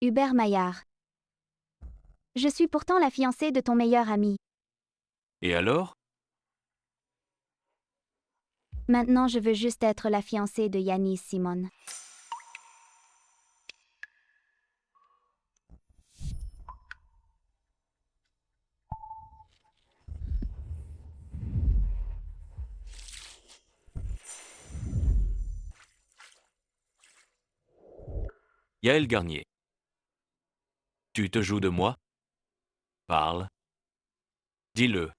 Hubert Maillard. Je suis pourtant la fiancée de ton meilleur ami. Et alors? Maintenant, je veux juste être la fiancée de Yanis Simon. Yaël Garnier. Tu te joues de moi? Parle. Dis-le.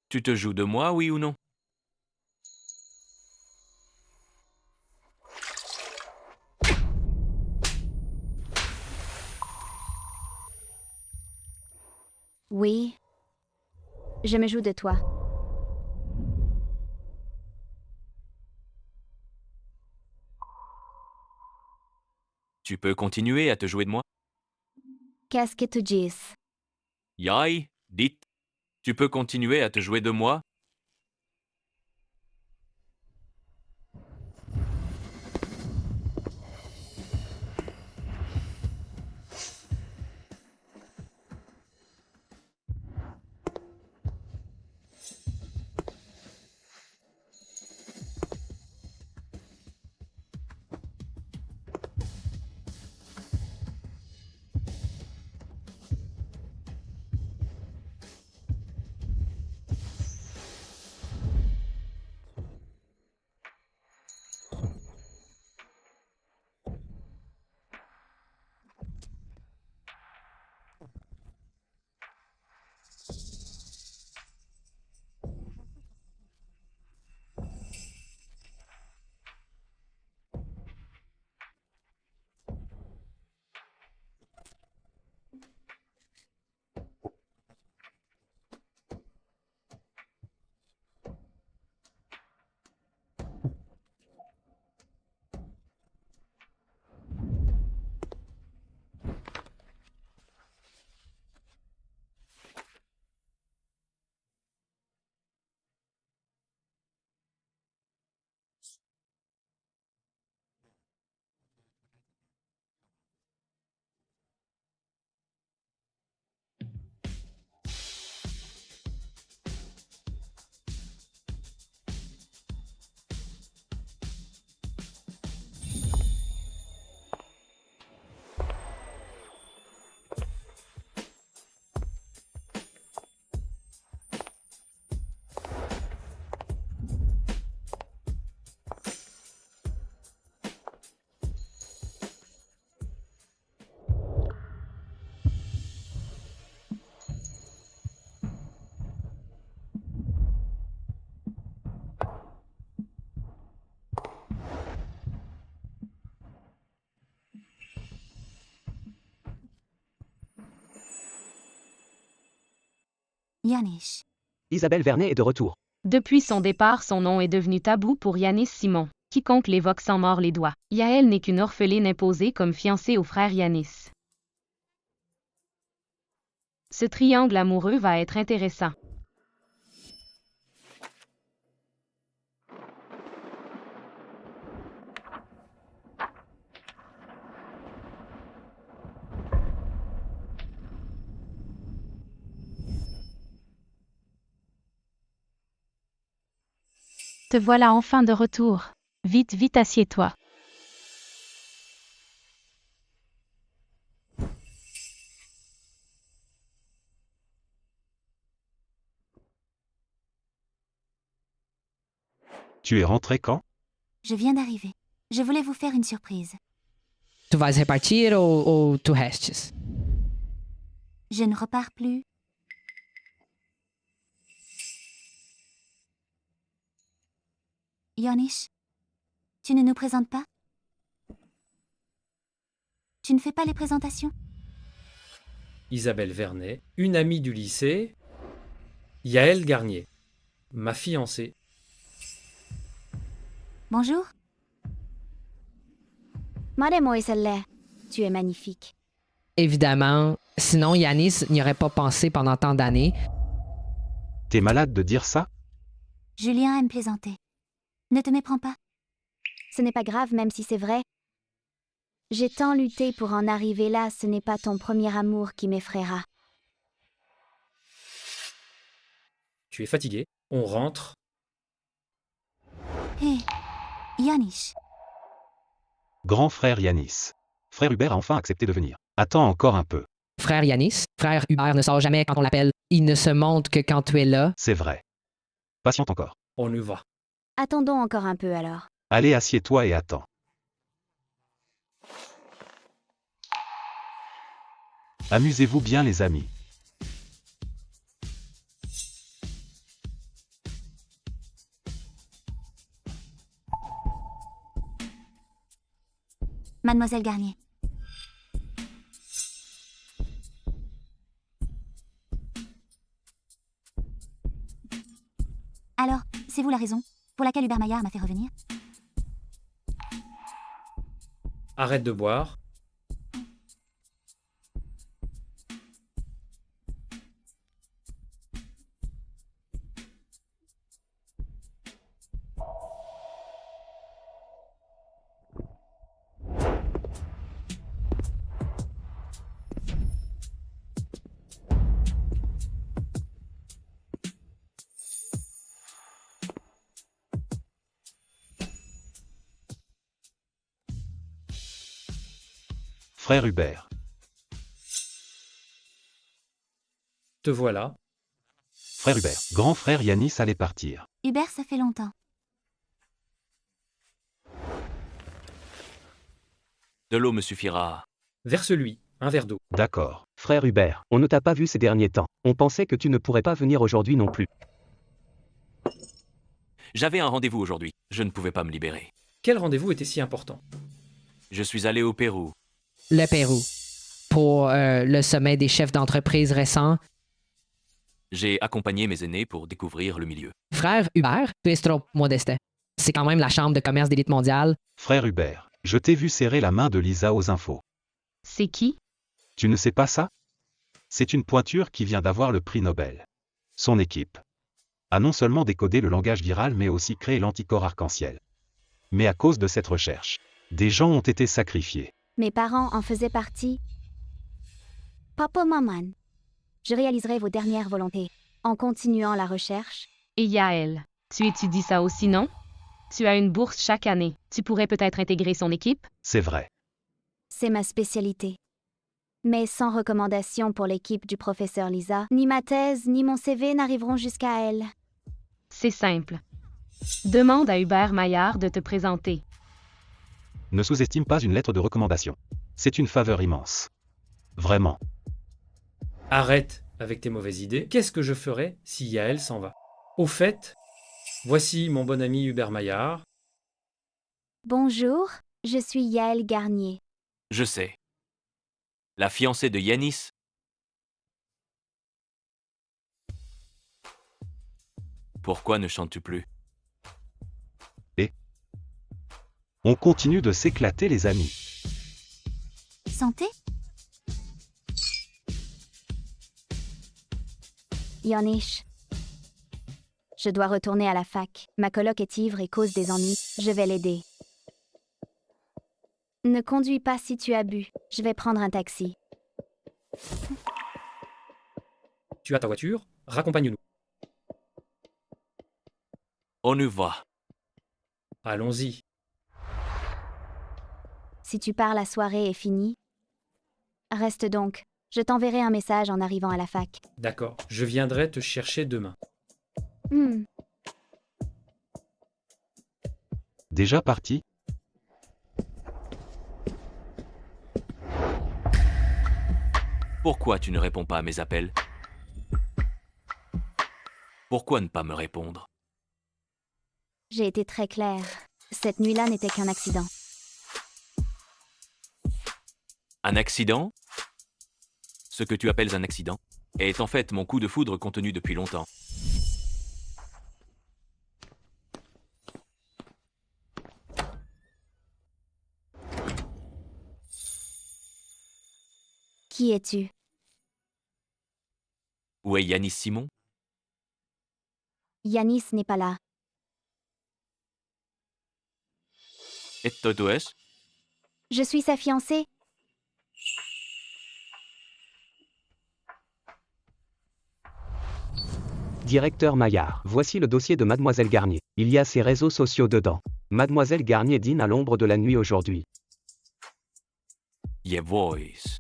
Tu te joues de moi, oui ou non? Oui. Je me joue de toi. Tu peux continuer à te jouer de moi? Qu'est-ce que tu dis? Yaï, dites. Tu peux continuer à te jouer de moi? Yanis. Isabelle Vernet est de retour. Depuis son départ, son nom est devenu tabou pour Yanis Simon. Quiconque l'évoque s'en mord les doigts. Yaël n'est qu'une orpheline imposée comme fiancée au frère Yanis. Ce triangle amoureux va être intéressant. Te voilà enfin de retour. Vite, vite, assieds-toi. Tu es rentré quand? Je viens d'arriver. Je voulais vous faire une surprise. Tu vais repartir ou tu restes? Je ne repars plus. Yanis, tu ne nous présentes pas? Tu ne fais pas les présentations? Isabelle Vernet, une amie du lycée. Yaël Garnier, ma fiancée. Bonjour. Mademoiselle, tu es magnifique. Évidemment, sinon Yanis n'y aurait pas pensé pendant tant d'années. T'es malade de dire ça? Julien aime plaisanter. Ne te méprends pas. Ce n'est pas grave même si c'est vrai. J'ai tant lutté pour en arriver là, ce n'est pas ton premier amour qui m'effraiera. Tu es fatigué. On rentre. Hé, Yanis. Grand frère Yanis. Frère Hubert a enfin accepté de venir. Attends encore un peu. Frère Yanis, frère Hubert ne sort jamais quand on l'appelle. Il ne se montre que quand tu es là. C'est vrai. Patiente encore. On y va. Attendons encore un peu alors. Allez, assieds-toi et attends. Amusez-vous bien les amis. Mademoiselle Garnier. Alors, c'est vous la raison pour laquelle Hubert Maillard m'a fait revenir? Arrête de boire. Frère Hubert. Te voilà. Frère Hubert. Grand frère Yanis allait partir. Hubert, ça fait longtemps. De l'eau me suffira. Verse-lui un verre d'eau. D'accord. Frère Hubert, on ne t'a pas vu ces derniers temps. On pensait que tu ne pourrais pas venir aujourd'hui non plus. J'avais un rendez-vous aujourd'hui. Je ne pouvais pas me libérer. Quel rendez-vous était si important? Je suis allé au Pérou. Le Pérou. Pour le sommet des chefs d'entreprise récents. J'ai accompagné mes aînés pour découvrir le milieu. Frère Hubert, tu es trop modeste. C'est quand même la chambre de commerce d'élite mondiale. Frère Hubert. Je t'ai vu serrer la main de Lisa aux infos. C'est qui? Tu ne sais pas ça? C'est une pointure qui vient d'avoir le prix Nobel. Son équipe a non seulement décodé le langage viral mais aussi créé l'anticorps arc-en-ciel. Mais à cause de cette recherche, des gens ont été sacrifiés. Mes parents en faisaient partie. Papa Maman. Je réaliserai vos dernières volontés. En continuant la recherche, Et Yael. Tu étudies ça aussi, non? Tu as une bourse chaque année. Tu pourrais peut-être intégrer son équipe? C'est vrai. c'est ma spécialité. Mais sans recommandation pour l'équipe du professeur Lisa, ni ma thèse ni mon CV n'arriveront jusqu'à elle. C'est simple. Demande à Hubert Maillard de te présenter. Ne sous-estime pas une lettre de recommandation. C'est une faveur immense. Vraiment. Arrête avec tes mauvaises idées. Qu'est-ce que je ferais si Yael s'en va? Au fait, voici mon bon ami Hubert Maillard. Bonjour, je suis Yael Garnier. Je sais. La fiancée de Yanis. Pourquoi ne chantes-tu plus? On continue de s'éclater les amis. Santé? Yanis. Je dois retourner à la fac. Ma coloc est ivre et cause des ennuis. Je vais l'aider. Ne conduis pas si tu as bu. Je vais prendre un taxi. Tu as ta voiture? Raccompagne-nous. On y va. Allons-y. Si tu pars, la soirée est finie. Reste donc. Je t'enverrai un message en arrivant à la fac. D'accord, je viendrai te chercher demain. Hmm. Déjà parti? Pourquoi tu ne réponds pas à mes appels? Pourquoi ne pas me répondre? J'ai été très claire. Cette nuit-là n'était qu'un accident. Un accident? Ce que tu appelles un accident est en fait mon coup de foudre contenu depuis longtemps. Qui es-tu? Où est Yanis Simon? Yanis n'est pas là. Et Toto es? Je suis sa fiancée. Directeur Maillard, voici le dossier de Mademoiselle Garnier. Il y a ses réseaux sociaux dedans. Mademoiselle Garnier dîne à l'ombre de la nuit aujourd'hui. Yeah, voice.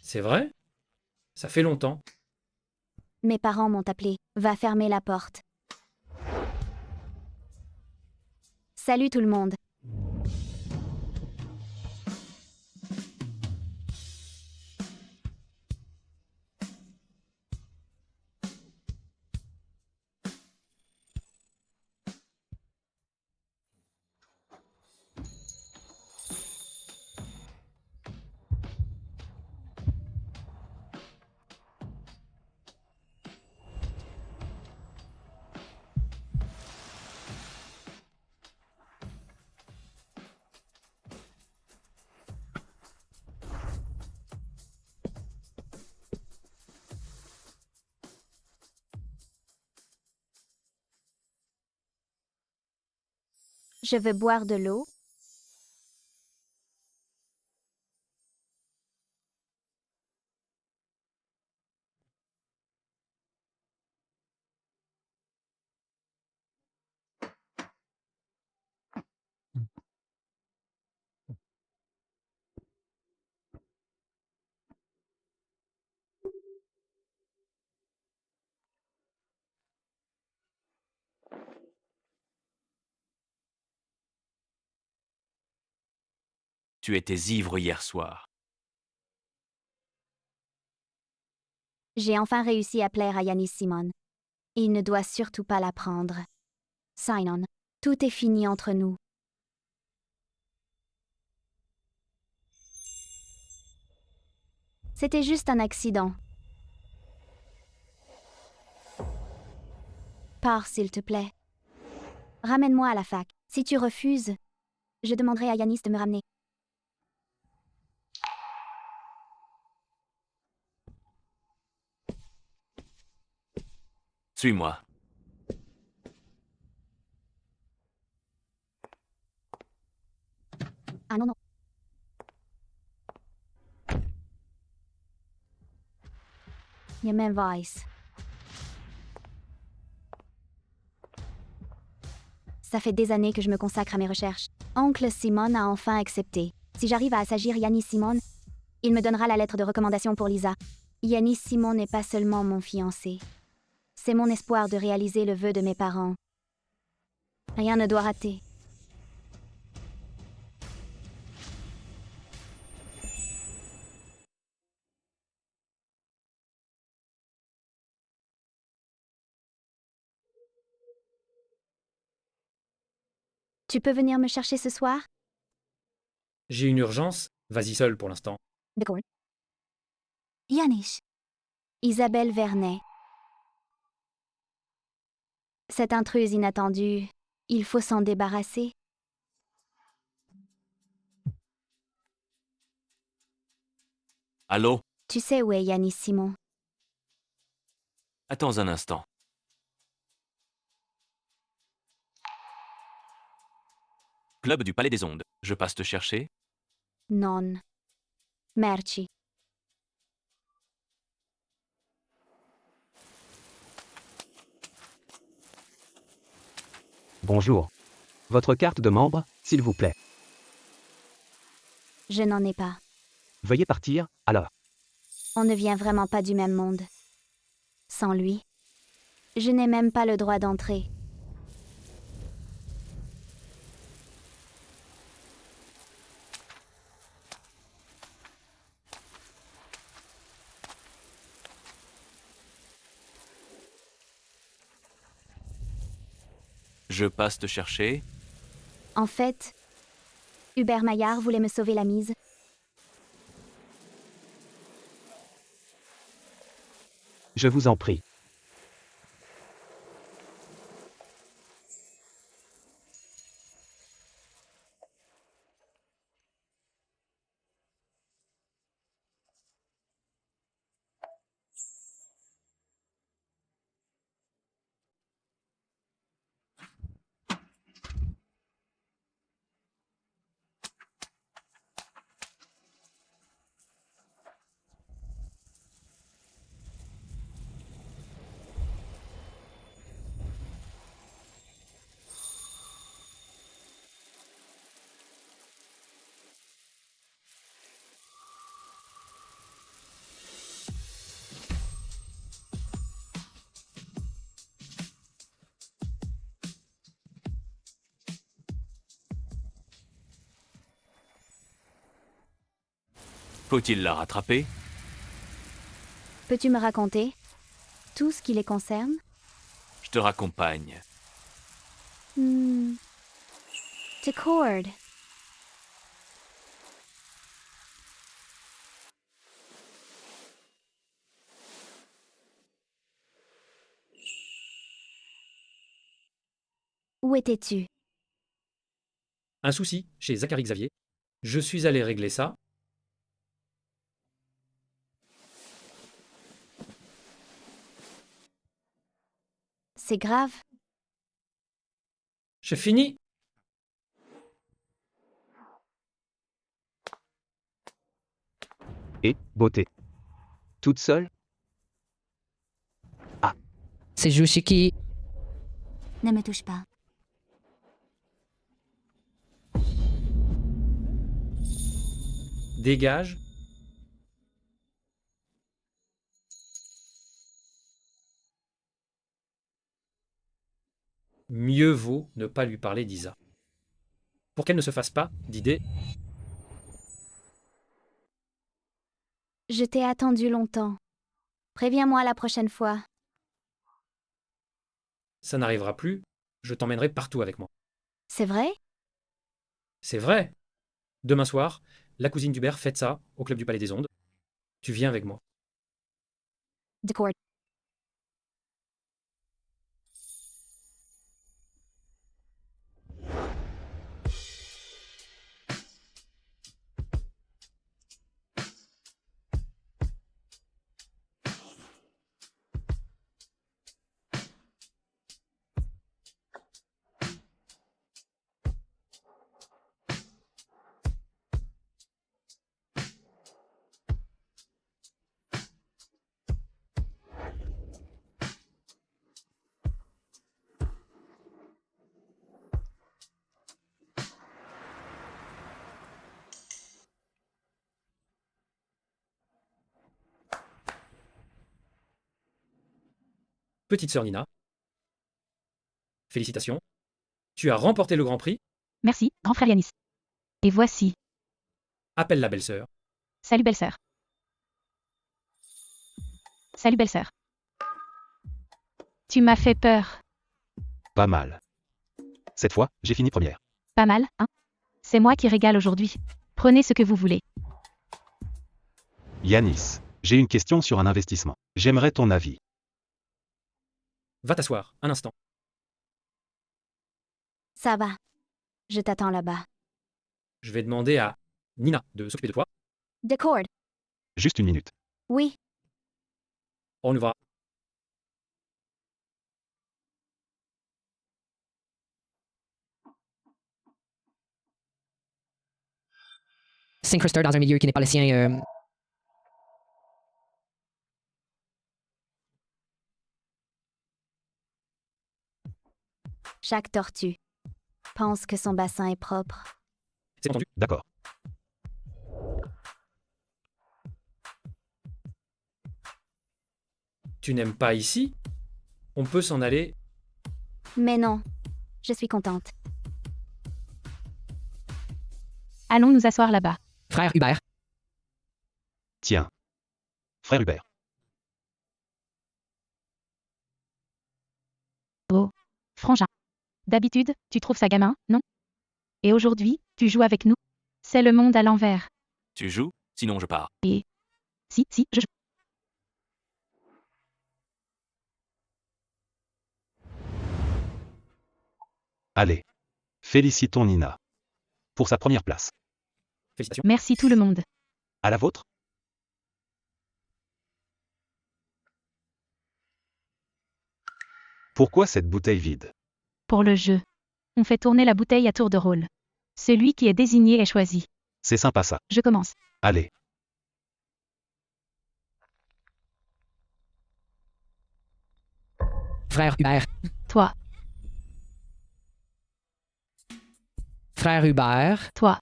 C'est vrai? Ça fait longtemps. Mes parents m'ont appelé. Va fermer la porte. Salut tout le monde. Je veux boire de l'eau. Tu étais ivre hier soir. J'ai enfin réussi à plaire à Yanis Simon. Il ne doit surtout pas l'apprendre. Sign on. Tout est fini entre nous. C'était juste un accident. Pars, s'il te plaît. Ramène-moi à la fac. Si tu refuses, je demanderai à Yanis de me ramener. Suis-moi. Ah non, non. Yemen Vice. Ça fait des années que je me consacre à mes recherches. Oncle Simon a enfin accepté. Si j'arrive à assagir Yanis Simon, il me donnera la lettre de recommandation pour Lisa. Yanis Simon n'est pas seulement mon fiancé. C'est mon espoir de réaliser le vœu de mes parents. Rien ne doit rater. Tu peux venir me chercher ce soir? J'ai une urgence, vas-y seul pour l'instant. D'accord. Yanis. Isabelle Vernet. Cette intruse inattendue, il faut s'en débarrasser. Allô? Tu sais où est Yanis Simon? Attends un instant. Club du Palais des Ondes. Je passe te chercher? Non. Merci. Bonjour. Votre carte de membre, s'il vous plaît. Je n'en ai pas. Veuillez partir, alors. On ne vient vraiment pas du même monde. Sans lui, je n'ai même pas le droit d'entrer. Je passe te chercher? En fait, Hubert Maillard voulait me sauver la mise. Je vous en prie. Faut-il la rattraper? Peux-tu me raconter tout ce qui les concerne? Je te raccompagne. Discord. Où étais-tu? Un souci chez Zachary Xavier. Je suis allé régler ça. C'est grave. J'ai fini. Et, beauté. Toute seule? C'est Jushiki. Ne me touche pas. Dégage. Mieux vaut ne pas lui parler d'Isa. Pour qu'elle ne se fasse pas d'idée. Je t'ai attendu longtemps. Préviens-moi la prochaine fois. Ça n'arrivera plus. Je t'emmènerai partout avec moi. C'est vrai? C'est vrai. Demain soir, la cousine d'Hubert fête ça au Club du Palais des Ondes. Tu viens avec moi. Discord. Petite sœur Nina. Félicitations. Tu as remporté le Grand Prix. Merci, grand frère Yanis. Et voici. Appelle la belle-sœur. Salut belle-sœur. Salut belle-sœur. Tu m'as fait peur. Pas mal. Cette fois, j'ai fini première. Pas mal, hein? C'est moi qui régale aujourd'hui. Prenez ce que vous voulez. Yanis, j'ai une question sur un investissement. J'aimerais ton avis. Va t'asseoir, un instant. Ça va. Je t'attends là-bas. Je vais demander à Nina de s'occuper de toi. Discord. Juste une minute. Oui. On y va. Syncruster dans un milieu qui n'est pas le sien. Chaque tortue pense que son bassin est propre. C'est entendu. D'accord. Tu n'aimes pas ici? On peut s'en aller. Mais non. Je suis contente. Allons nous asseoir là-bas. Frère Hubert. Tiens. Frère Hubert. Oh. Frangin. D'habitude, tu trouves ça gamin, non? Et aujourd'hui, tu joues avec nous? C'est le monde à l'envers. Tu joues? Sinon je pars. Si, je joue. Allez. Félicitons Nina. Pour sa première place. Félicitations. Merci tout le monde. À la vôtre? Pourquoi cette bouteille vide? Pour le jeu. On fait tourner la bouteille à tour de rôle. Celui qui est désigné est choisi. C'est sympa ça. Je commence. Allez. Frère Hubert. Toi, Frère Hubert. toi.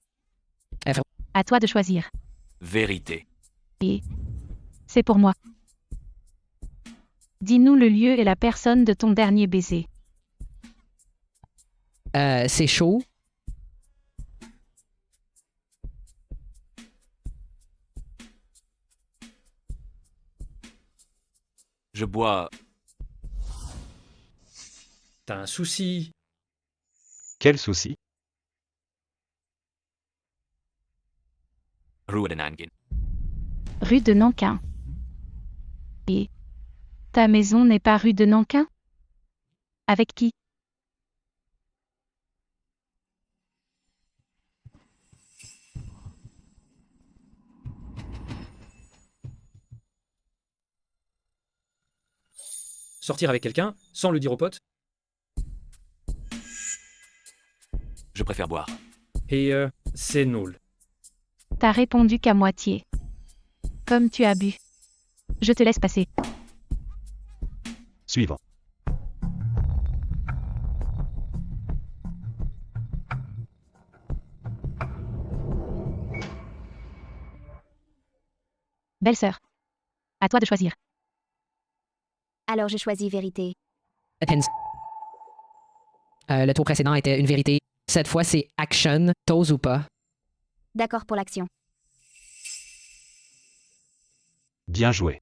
F. À toi de choisir. Vérité. C'est pour moi. Dis-nous le lieu et la personne de ton dernier baiser. C'est chaud. Je bois. T'as un souci. Quel souci? Ruedenangen. Rue de Nankin. Et ta maison n'est pas rue de Nankin? Avec qui? Sortir avec quelqu'un sans le dire aux potes. Je préfère boire. Et c'est nul. T'as répondu qu'à moitié. Comme tu as bu. Je te laisse passer. Suivant. Belle-sœur. À toi de choisir. Alors je choisis vérité. Attends. Le tour précédent était une vérité. Cette fois, c'est action, t'oses ou pas. D'accord pour l'action. Bien joué.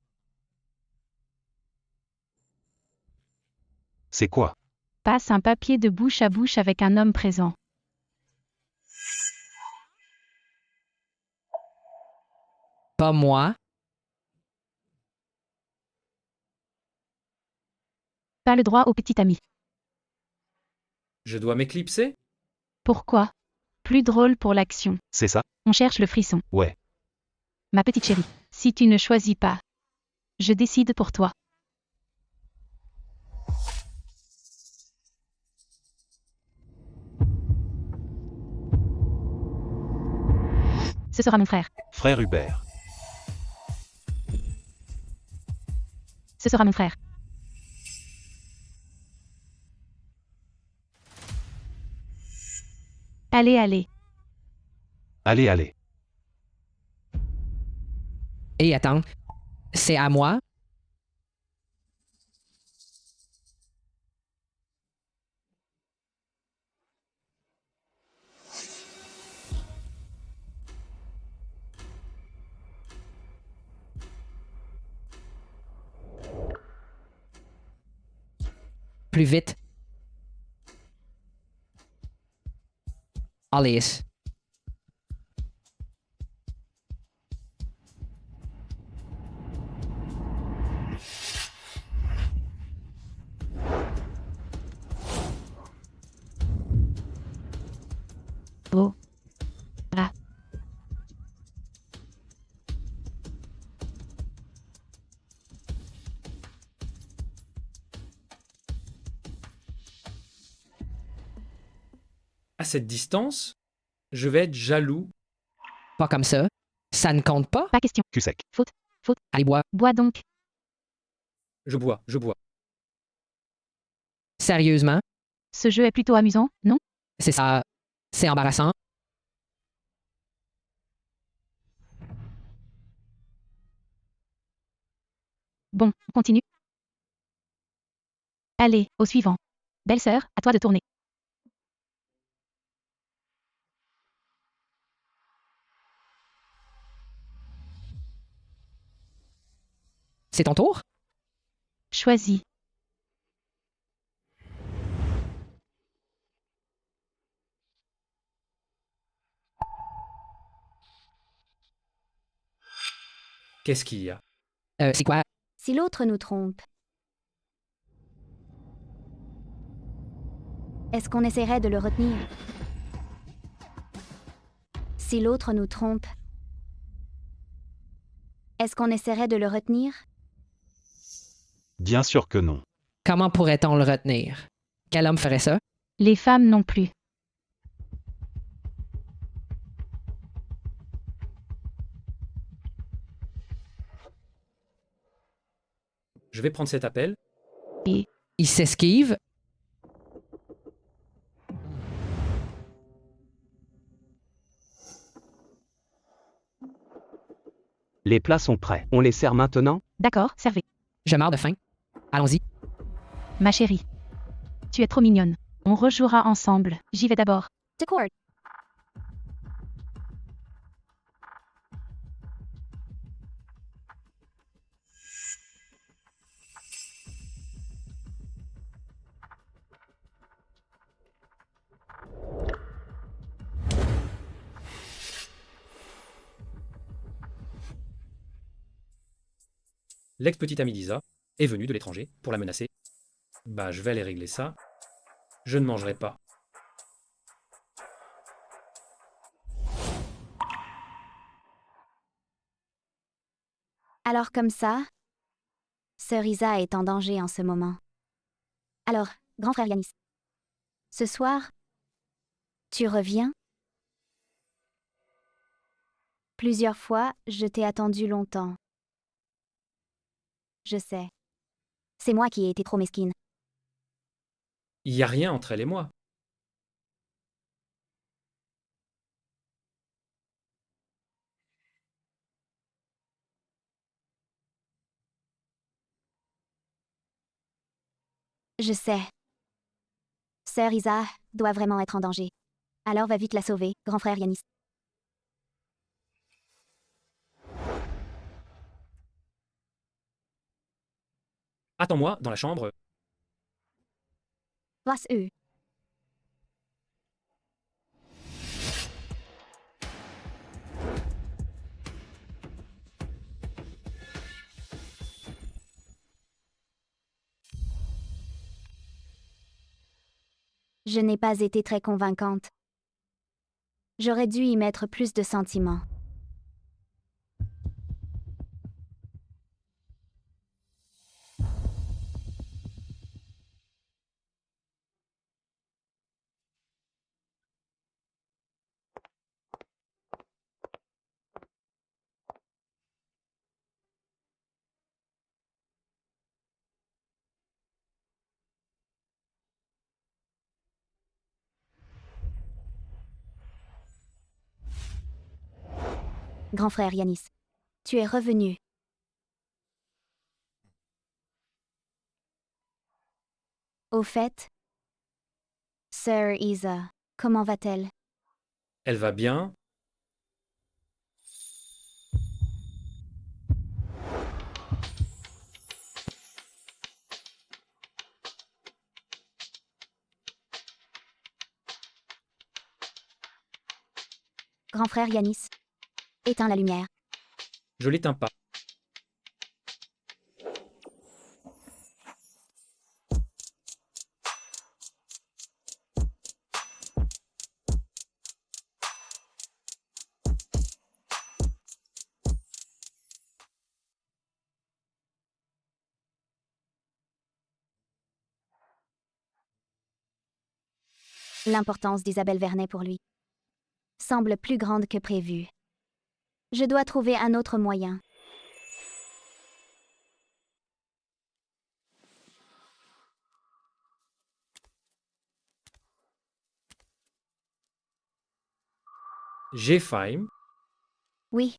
C'est quoi? Passe un papier de bouche à bouche avec un homme présent. Pas moi. Pas le droit au petit ami. Je dois m'éclipser? Pourquoi? Plus drôle pour l'action. C'est ça? On cherche le frisson. Ouais. Ma petite chérie, si tu ne choisis pas, je décide pour toi. Ce sera mon frère. Frère Hubert. Ce sera mon frère. Allez, allez. Allez, allez. Et attends. C'est à moi. Plus vite. Allez. Oh. Ah. À cette distance, je vais être jaloux. Pas comme ça. Ça ne compte pas. Pas question. Cul sec. Allez, bois. Bois donc. Je bois, je bois. Sérieusement. Ce jeu est plutôt amusant, non? C'est ça. C'est embarrassant. Bon, on continue. Allez, au suivant. Belle-sœur, à toi de tourner. C'est ton tour? Choisis. Qu'est-ce qu'il y a? C'est quoi? Si l'autre nous trompe, est-ce qu'on essaierait de le retenir? Si l'autre nous trompe, est-ce qu'on essaierait de le retenir? Bien sûr que non. Comment pourrait-on le retenir? Quel homme ferait ça? Les femmes non plus. Je vais prendre cet appel. Il s'esquive. Les plats sont prêts. On les sert maintenant? D'accord, servez. Je meurs de faim. Allons-y. Ma chérie. Tu es trop mignonne. On rejouera ensemble. J'y vais d'abord. D'accord. l'ex-petite amie d'Isa est venue de l'étranger pour la menacer. Bah, je vais aller régler ça. Je ne mangerai pas. Alors comme ça, sœur Isa est en danger en ce moment. Alors, grand frère Yanis, ce soir, tu reviens? Plusieurs fois, je t'ai attendu longtemps. Je sais. C'est moi qui ai été trop mesquine. Il n'y a rien entre elle et moi. Je sais. Sœur Isa doit vraiment être en danger. Alors va vite la sauver, grand frère Yanis. Attends-moi dans la chambre. Was eux. Je n'ai pas été très convaincante. J'aurais dû y mettre plus de sentiments. Grand frère Yanis, tu es revenu. Au fait, Sœur Isa, comment va-t-elle? Elle va bien. Grand frère Yanis, éteins la lumière. Je l'éteins pas. L'importance d'Isabelle Vernet pour lui semble plus grande que prévu. Je dois trouver un autre moyen. J'ai faim. Oui.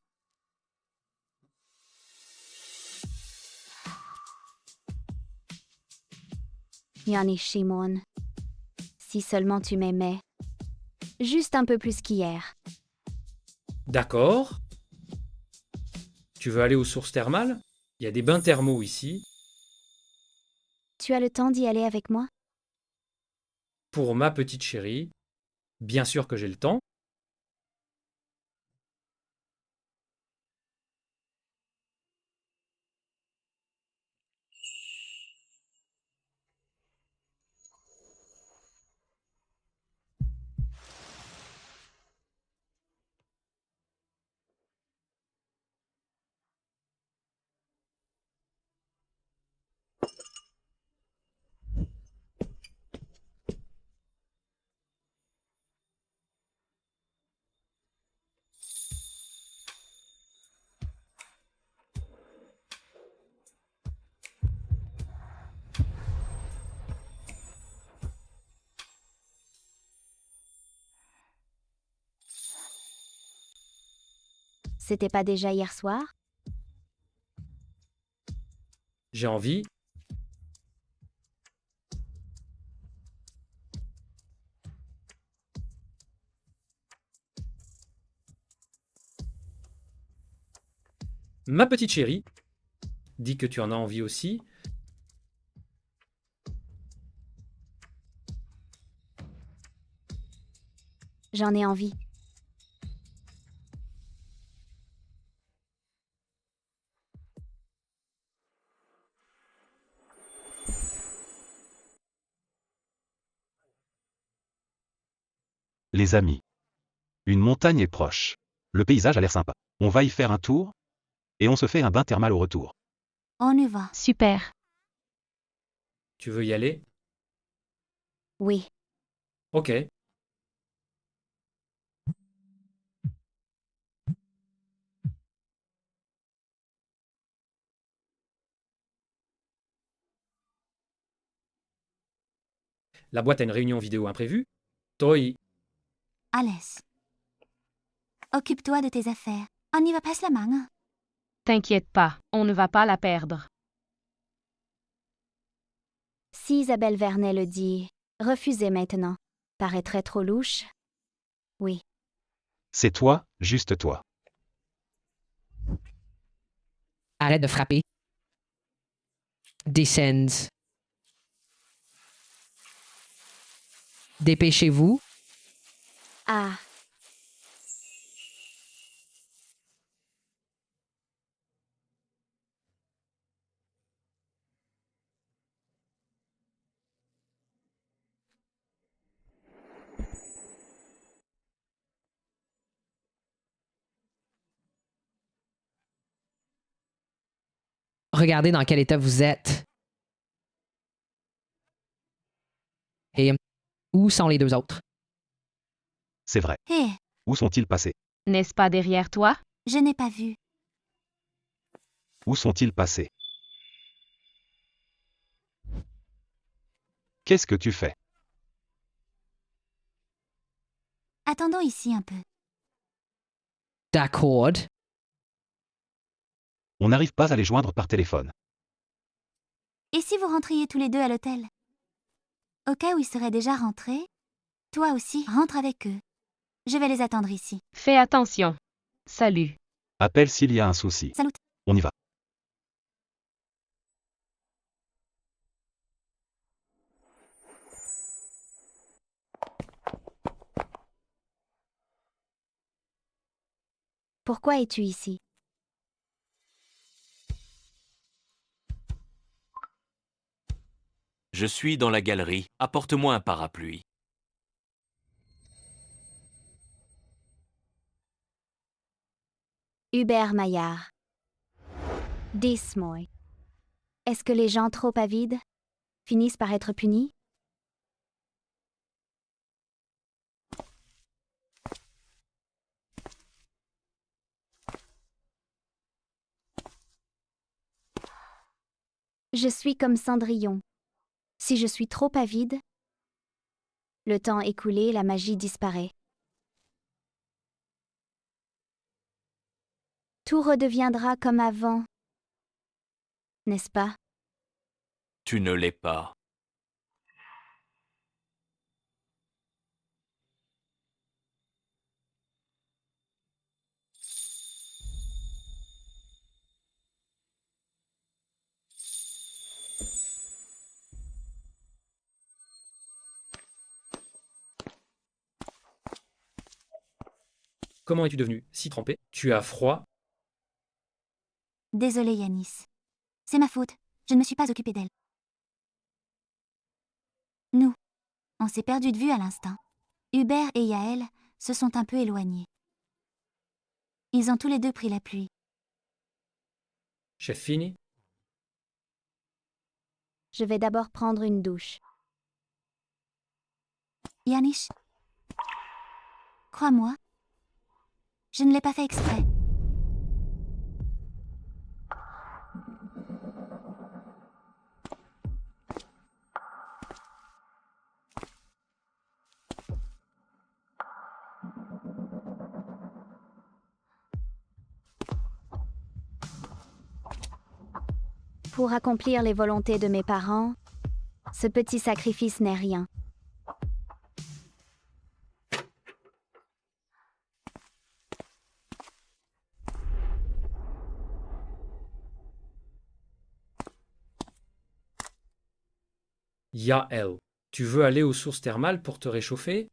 Yanis Shimon, si seulement tu m'aimais. Juste un peu plus qu'hier. D'accord. Tu veux aller aux sources thermales? Il y a des bains thermaux ici. Tu as le temps d'y aller avec moi? Pour ma petite chérie. Bien sûr que j'ai le temps. C'était pas déjà hier soir? J'ai envie. Ma petite chérie. Dis que tu en as envie aussi. J'en ai envie. Les amis. Une montagne est proche. Le paysage a l'air sympa. On va y faire un tour et on se fait un bain thermal au retour. On y va. Super. Tu veux y aller? Oui. Ok. La boîte a une réunion vidéo imprévue. Toi, Alice. Occupe-toi de tes affaires. On y va passe la main. T'inquiète pas, on ne va pas la perdre. Si Isabelle Vernet le dit, refusez maintenant. Paraîtrait trop louche. Oui. C'est toi, juste toi. Arrête de frapper. Descends. Dépêchez-vous. Ah. Regardez dans quel état vous êtes. Et où sont les deux autres? C'est vrai. Hé, Où sont-ils passés? N'est-ce pas derrière toi? je n'ai pas vu. Où sont-ils passés? Qu'est-ce que tu fais? Attendons ici un peu. D'accord. On n'arrive pas à les joindre par téléphone. Et si vous rentriez tous les deux à l'hôtel? Au cas où ils seraient déjà rentrés, toi aussi, rentre avec eux. Je vais les attendre ici. Fais attention. Salut. Appelle s'il y a un souci. Salut. On y va. Pourquoi es-tu ici? Je suis dans la galerie. Apporte-moi un parapluie. Hubert Maillard. Dis-moi. Est-ce que les gens trop avides finissent par être punis? Je suis comme Cendrillon. Si je suis trop avide, le temps écoulé, la magie disparaît. Tout redeviendra comme avant, n'est-ce pas? Tu ne l'es pas. comment es-tu devenu si trempé? Tu as froid? Désolée Yanis. C'est ma faute. Je ne me suis pas occupée d'elle. Nous, on s'est perdu de vue à l'instant. Hubert et Yaël se sont un peu éloignés. Ils ont tous les deux pris la pluie. Chef fini? Je vais d'abord prendre une douche. Yanis, crois-moi, je ne l'ai pas fait exprès. Pour accomplir les volontés de mes parents, ce petit sacrifice n'est rien. Yael. Tu veux aller aux sources thermales pour te réchauffer?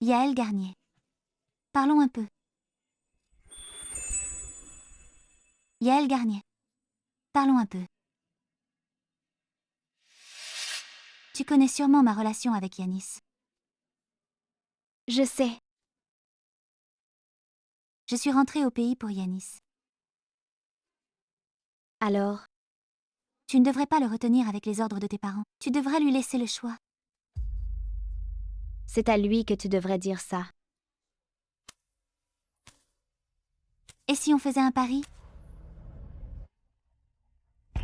Yaël Garnier. Parlons un peu. Yaël Garnier. Parlons un peu. Tu connais sûrement ma relation avec Yanis. Je sais. Je suis rentrée au pays pour Yanis. Alors? Tu ne devrais pas le retenir avec les ordres de tes parents. Tu devrais lui laisser le choix. C'est à lui que tu devrais dire ça. Et si on faisait un pari?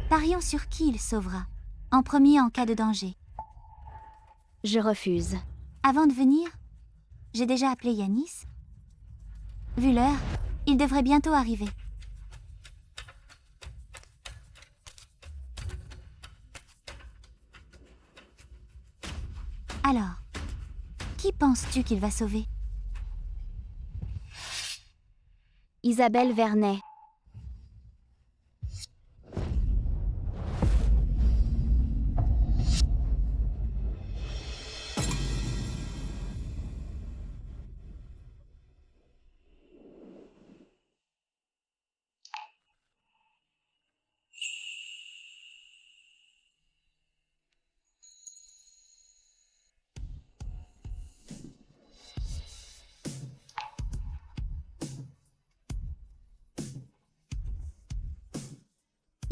Parions sur qui il sauvera, en premier en cas de danger. Je refuse. Avant de venir, j'ai déjà appelé Yanis. Vu l'heure, il devrait bientôt arriver. Alors, qui penses-tu qu'il va sauver? Isabelle Vernet.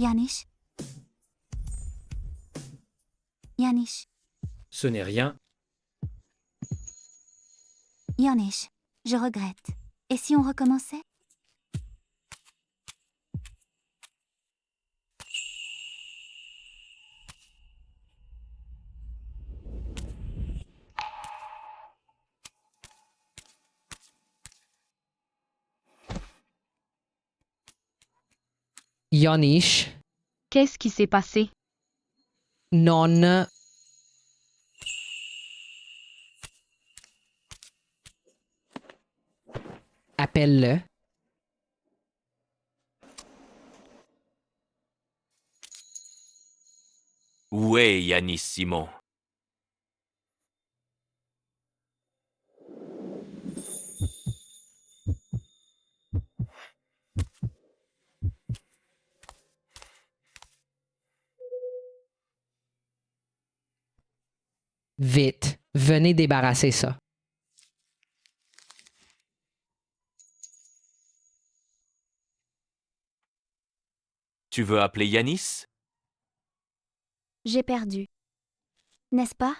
Yanis? Yanis? Ce n'est rien. Yanis, je regrette. Et si on recommençait? Yonish, Qu'est-ce qui s'est passé? non. Appelle-le. Où est Yanis Simon? Vite, venez débarrasser ça. Tu veux appeler Yanis? J'ai perdu. N'est-ce pas?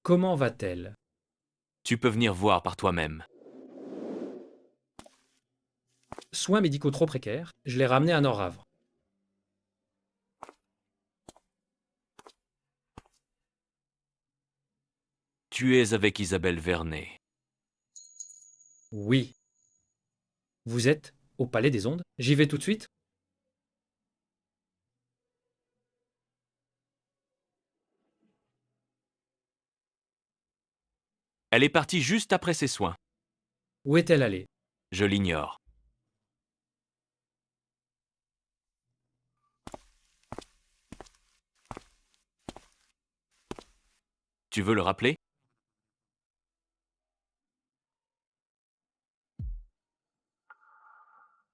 Comment va-t-elle? Tu peux venir voir par toi-même. Soins médicaux trop précaires, je l'ai ramenée à Nord-Havre. Tu es avec Isabelle Vernet. Oui. Vous êtes au Palais des Ondes? J'y vais tout de suite? Elle est partie juste après ses soins. Où est-elle allée? Je l'ignore. Tu veux le rappeler?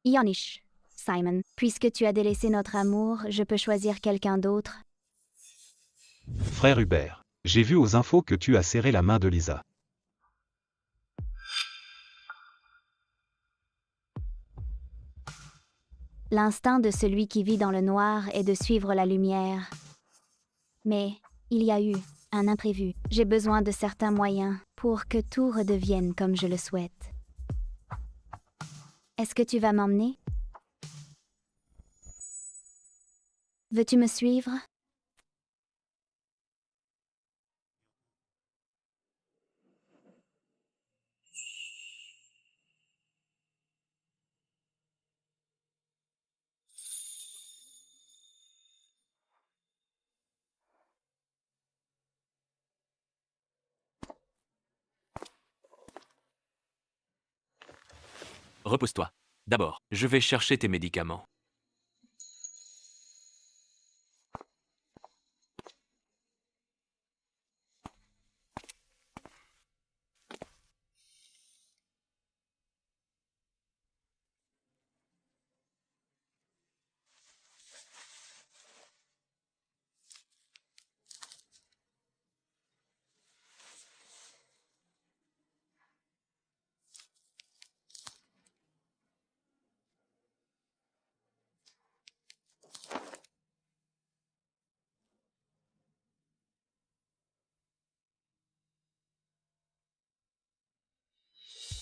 Yanis. Simon, puisque tu as délaissé notre amour, je peux choisir quelqu'un d'autre. Frère Hubert, j'ai vu aux infos que tu as serré la main de Lisa. L'instinct de celui qui vit dans le noir est de suivre la lumière. Mais il y a eu un imprévu. J'ai besoin de certains moyens pour que tout redevienne comme je le souhaite. Est-ce que tu vas m'emmener? Veux-tu me suivre? repose-toi. D'abord, je vais chercher tes médicaments.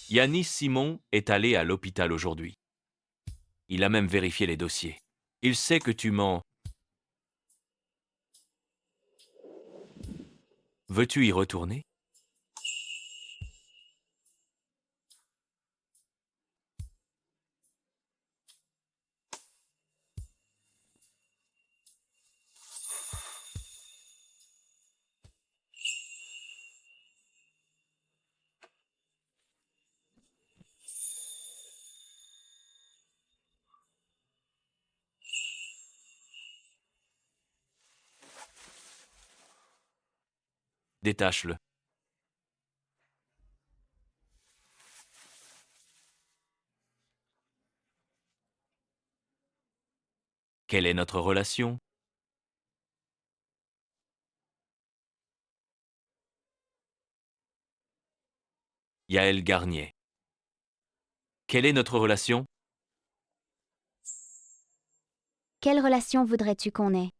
Yanis Simon est allé à l'hôpital aujourd'hui. Il a même vérifié les dossiers. Il sait que tu mens. Veux-tu y retourner? Détache-le. Quelle est notre relation? Yaël Garnier. Quelle est notre relation? Quelle relation voudrais-tu qu'on ait?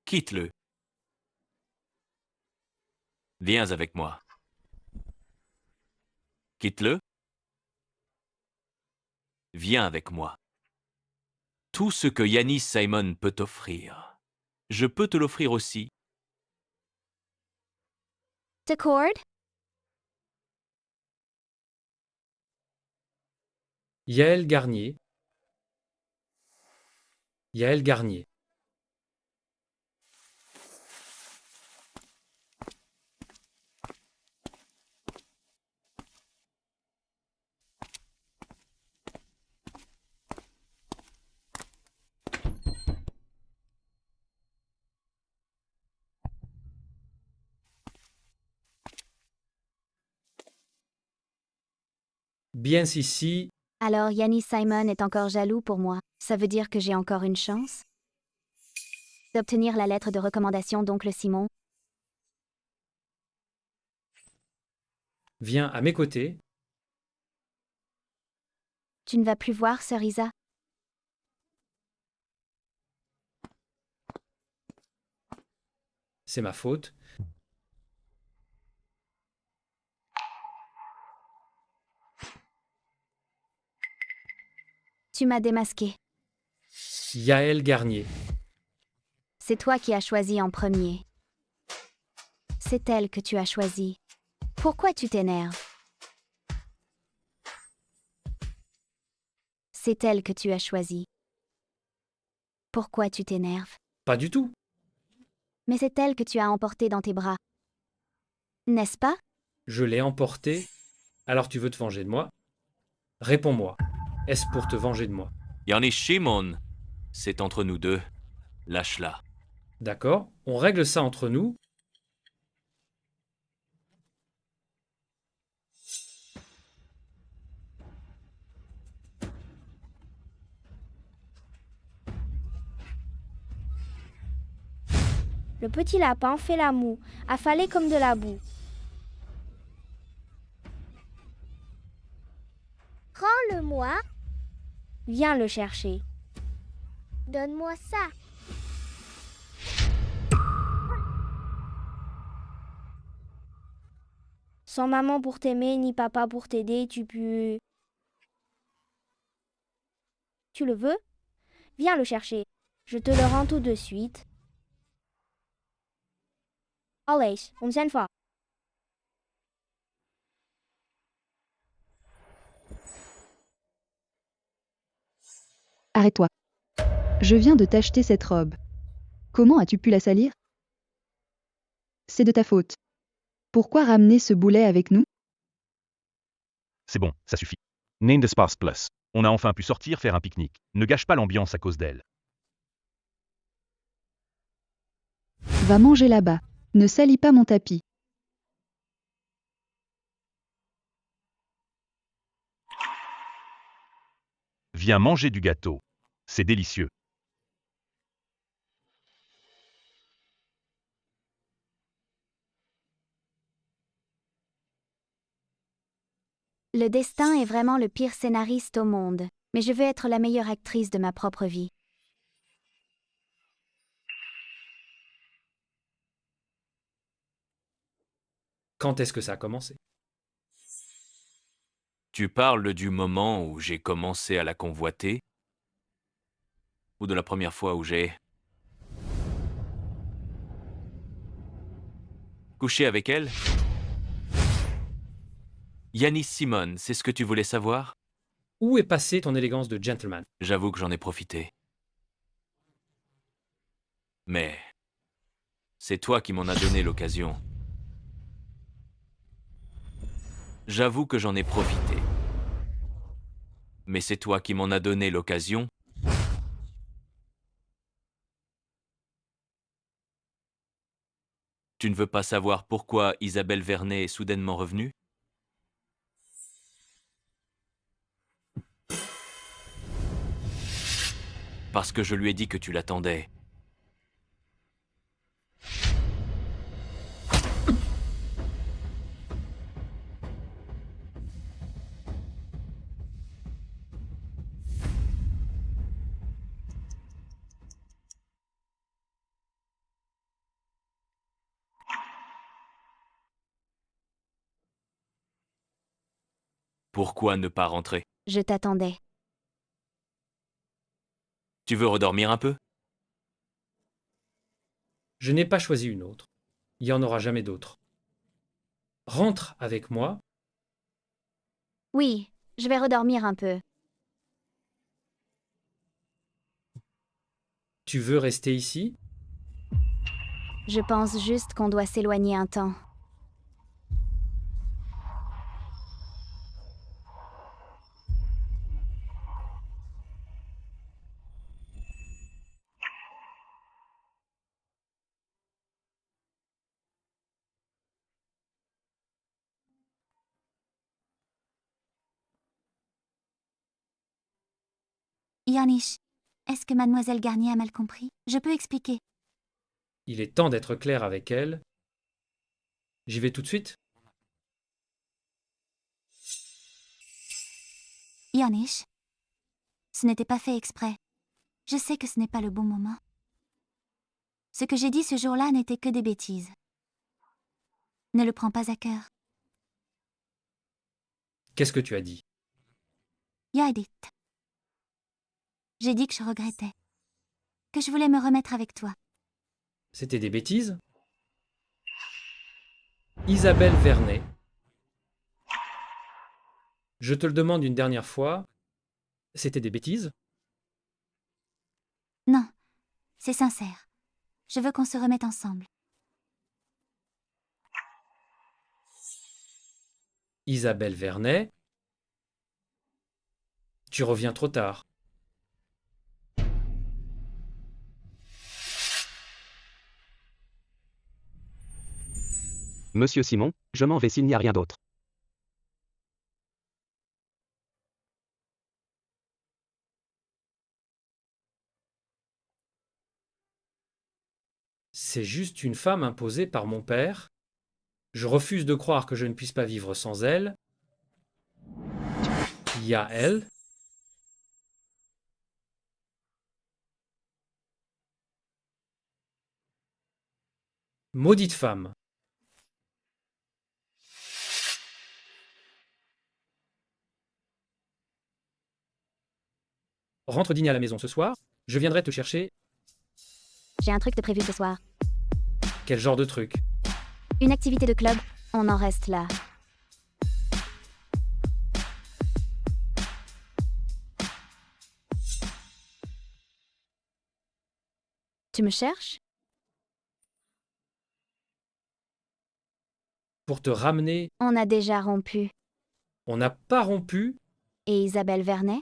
Quitte-le. Viens avec moi. Quitte-le. Viens avec moi. Tout ce que Yanis Simon peut t'offrir, je peux te l'offrir aussi. D'accord? Yaël Garnier. Yaël Garnier. Bien Sissi, Alors Yanis Simon est encore jaloux pour moi. Ça veut dire que j'ai encore une chance? D'obtenir la lettre de recommandation d'oncle Simon? viens à mes côtés. Tu ne vas plus voir Sœur Isa? C'est ma faute. Tu m'as démasqué. Yaël Garnier. C'est toi qui as choisi en premier. C'est elle que tu as choisie. Pourquoi tu t'énerves? C'est elle que tu as choisie. Pourquoi tu t'énerves? Pas du tout. Mais c'est elle que tu as emportée dans tes bras. N'est-ce pas? Je l'ai emporté. Alors tu veux te venger de moi? Réponds-moi. Est-ce pour te venger de moi? Yanis Simon, c'est entre nous deux. Lâche-la. D'accord, on règle ça entre nous. Le petit lapin fait la moue, affalé comme de la boue. Rends-le-moi. Viens le chercher. Donne-moi ça. Sans maman pour t'aimer, ni papa pour t'aider, tu le veux? Viens le chercher. Je te le rends tout de suite. Allez, om zijn va. Arrête-toi. Je viens de t'acheter cette robe. Comment as-tu pu la salir? c'est de ta faute. Pourquoi ramener ce boulet avec nous? C'est bon, ça suffit. Neem de Sparse Plus. On a enfin pu sortir faire un pique-nique. Ne gâche pas l'ambiance à cause d'elle. Va manger là-bas. Ne salis pas mon tapis. Viens manger du gâteau. C'est délicieux. Le destin est vraiment le pire scénariste au monde, mais je veux être la meilleure actrice de ma propre vie. Quand est-ce que ça a commencé? Tu parles du moment où j'ai commencé à la convoiter? Ou de la première fois où j'ai couché avec elle? Yanis Simon, c'est ce que tu voulais savoir? Où est passée ton élégance de gentleman? J'avoue que j'en ai profité. Mais c'est toi qui m'en as donné l'occasion. J'avoue que j'en ai profité. Mais c'est toi qui m'en as donné l'occasion. Tu ne veux pas savoir pourquoi Isabelle Vernet est soudainement revenue? Parce que je lui ai dit que tu l'attendais. Pourquoi ne pas rentrer? Je t'attendais. Tu veux redormir un peu? Je n'ai pas choisi une autre. Il n'y en aura jamais d'autre. Rentre avec moi. Oui, je vais redormir un peu. Tu veux rester ici? Je pense juste qu'on doit s'éloigner un temps. Yanis, est-ce que mademoiselle Garnier a mal compris? Je peux expliquer. Il est temps d'être clair avec elle. J'y vais tout de suite? Yanis, ce n'était pas fait exprès. Je sais que ce n'est pas le bon moment. Ce que j'ai dit ce jour-là n'était que des bêtises. Ne le prends pas à cœur. Qu'est-ce que tu as dit? Yaedit. J'ai dit que je regrettais. Que je voulais me remettre avec toi. C'était des bêtises? Isabelle Vernet. Je te le demande une dernière fois. C'était des bêtises? Non, c'est sincère. Je veux qu'on se remette ensemble. Isabelle Vernet. Tu reviens trop tard. Monsieur Simon, je m'en vais s'il n'y a rien d'autre. C'est juste une femme imposée par mon père. Je refuse de croire que je ne puisse pas vivre sans elle. Il y a elle. Maudite femme. Rentre dîner à la maison ce soir. Je viendrai te chercher. J'ai un truc de prévu ce soir. Quel genre de truc? Une activité de club, on en reste là. Tu me cherches? pour te ramener. On a déjà rompu. On n'a pas rompu. Et Isabelle Vernet?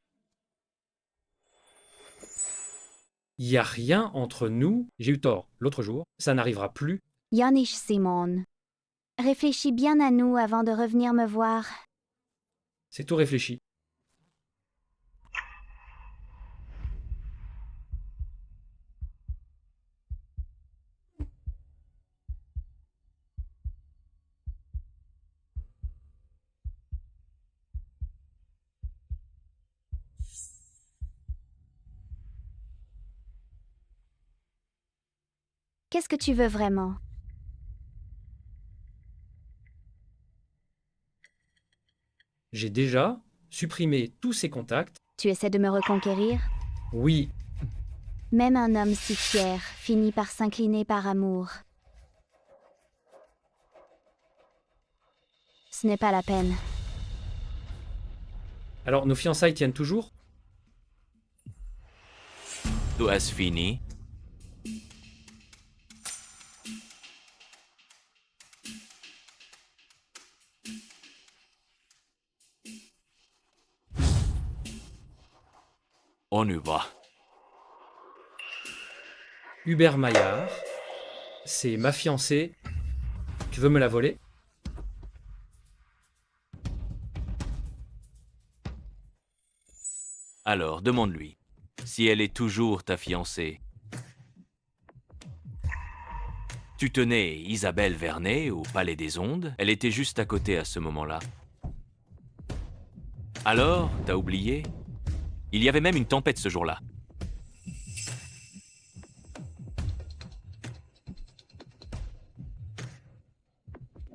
Il n'y a rien entre nous. J'ai eu tort l'autre jour. Ça n'arrivera plus. Yanis Simon. Réfléchis bien à nous avant de revenir me voir. C'est tout réfléchi. Qu'est-ce que tu veux vraiment? J'ai déjà supprimé tous ces contacts. Tu essaies de me reconquérir? Oui, Même un homme si fier finit par s'incliner par amour. Ce n'est pas la peine. alors nos fiançailles tiennent toujours? Tout as fini. On y va. Hubert Maillard, c'est ma fiancée. Tu veux me la voler? Alors, demande-lui si elle est toujours ta fiancée. Tu tenais Isabelle Vernet au Palais des Ondes. Elle était juste à côté à ce moment-là. Alors, t'as oublié? Il y avait même une tempête ce jour-là.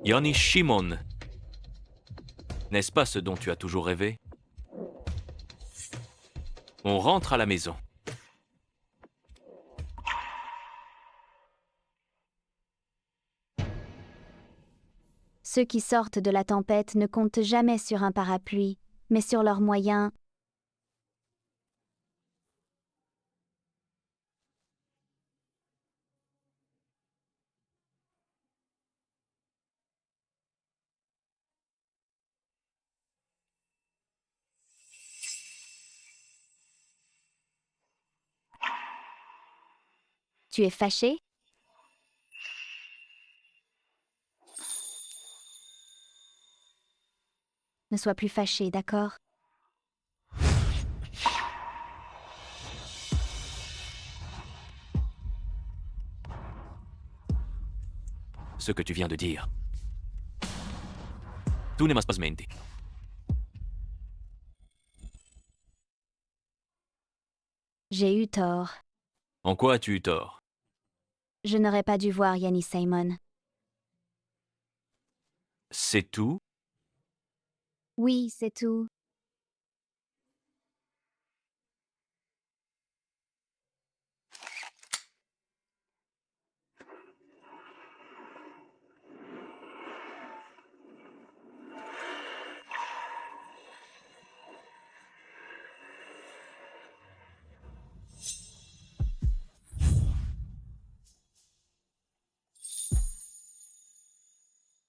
Yanis Simon. N'est-ce pas ce dont tu as toujours rêvé? On rentre à la maison. Ceux qui sortent de la tempête ne comptent jamais sur un parapluie, mais sur leurs moyens. Tu es fâché? Ne sois plus fâché, d'accord? Ce que tu viens de dire. Tu ne m'as pas menti. J'ai eu tort. En quoi as-tu eu tort? Je n'aurais pas dû voir Yanis Simon. C'est tout? Oui, c'est tout.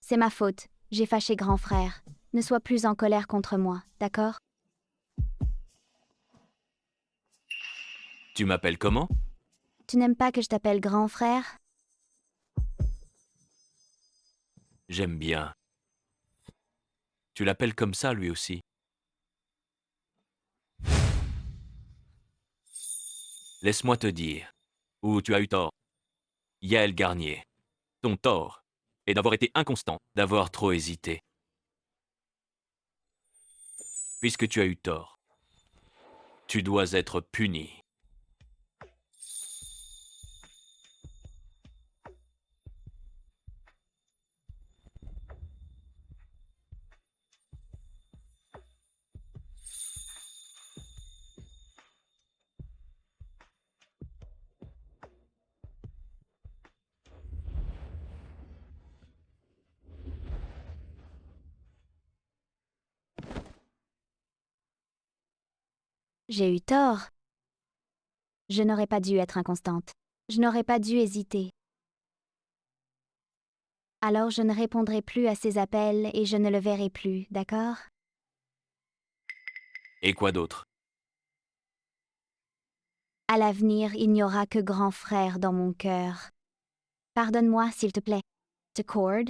C'est ma faute. J'ai fâché grand frère. Ne sois plus en colère contre moi, d'accord? Tu m'appelles comment? Tu n'aimes pas que je t'appelle grand frère? J'aime bien. Tu l'appelles comme ça, lui aussi. Laisse-moi te dire où tu as eu tort. Yaël Garnier. Ton tort est d'avoir été inconstant, d'avoir trop hésité. Puisque tu as eu tort, tu dois être puni. J'ai eu tort. Je n'aurais pas dû être inconstante. Je n'aurais pas dû hésiter. Alors je ne répondrai plus à ses appels et je ne le verrai plus, d'accord? Et quoi d'autre? À l'avenir, il n'y aura que grand frère dans mon cœur. Pardonne-moi, s'il te plaît. Te Cord?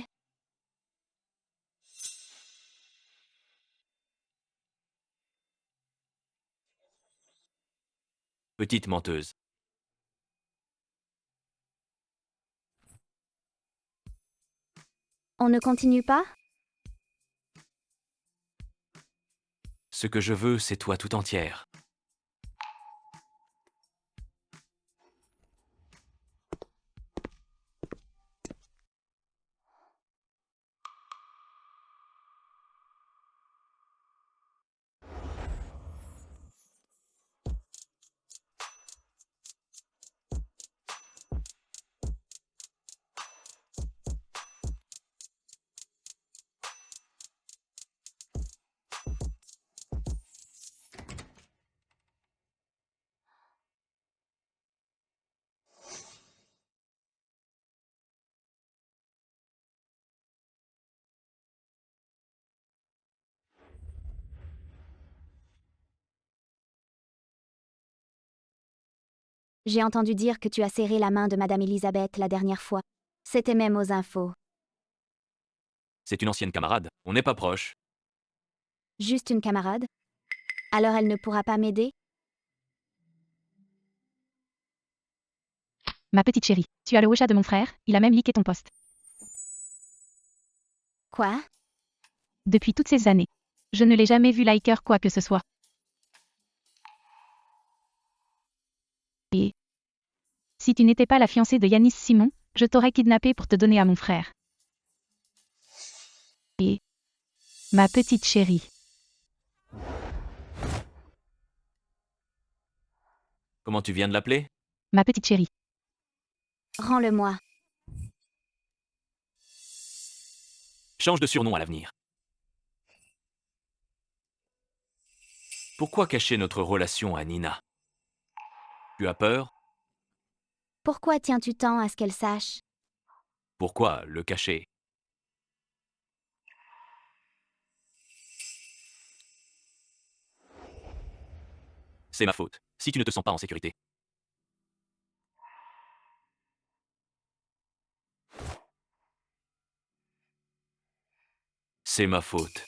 Petite menteuse. On ne continue pas? Ce que je veux, c'est toi tout entière. J'ai entendu dire que tu as serré la main de Madame Elisabeth la dernière fois. C'était même aux infos. C'est une ancienne camarade. On n'est pas proche. Juste une camarade? Alors elle ne pourra pas m'aider? Ma petite chérie, tu as le WhatsApp de mon frère, il a même leaké ton poste. Quoi? Depuis toutes ces années. Je ne l'ai jamais vu liker quoi que ce soit. Et si tu n'étais pas la fiancée de Yanis Simon, je t'aurais kidnappé pour te donner à mon frère. Et ma petite chérie. Comment tu viens de l'appeler? Ma petite chérie. Rends-le-moi. Change de surnom à l'avenir. Pourquoi cacher notre relation à Nina? Tu as peur? Pourquoi tiens-tu tant à ce qu'elle sache? Pourquoi le cacher? C'est ma faute, si tu ne te sens pas en sécurité. C'est ma faute.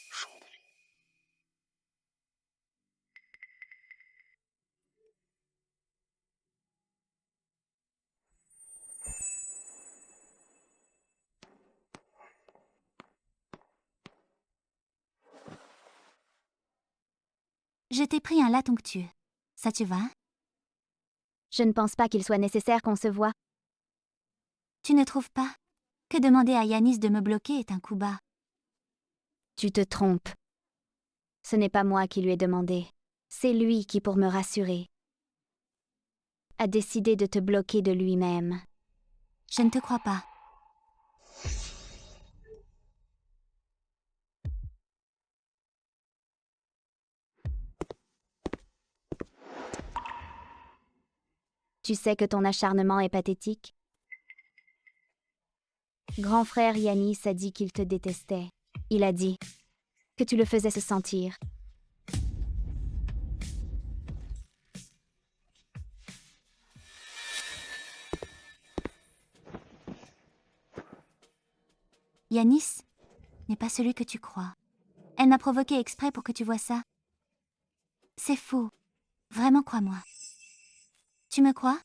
Je t'ai pris un lait onctueux. Ça te va? Je ne pense pas qu'il soit nécessaire qu'on se voie. Tu ne trouves pas? Que demander à Yanis de me bloquer est un coup bas. Tu te trompes. Ce n'est pas moi qui lui ai demandé. C'est lui qui, pour me rassurer, a décidé de te bloquer de lui-même. Je ne te crois pas. Tu sais que ton acharnement est pathétique? Grand frère Yanis a dit qu'il te détestait. Il a dit que tu le faisais se sentir. Yanis n'est pas celui que tu crois. Elle m'a provoqué exprès pour que tu vois ça. C'est faux. Vraiment, crois-moi. Tu me crois?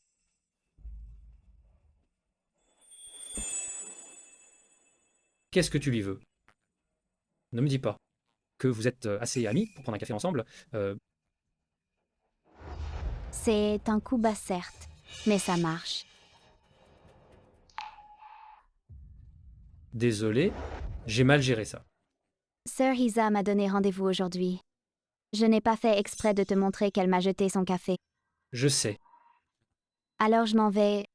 Qu'est-ce que tu lui veux? Ne me dis pas que vous êtes assez amis pour prendre un café ensemble. C'est un coup bas certes, mais ça marche. Désolé, j'ai mal géré ça. Sir Isa m'a donné rendez-vous aujourd'hui. Je n'ai pas fait exprès de te montrer qu'elle m'a jeté son café. Je sais. Alors je m'en vais.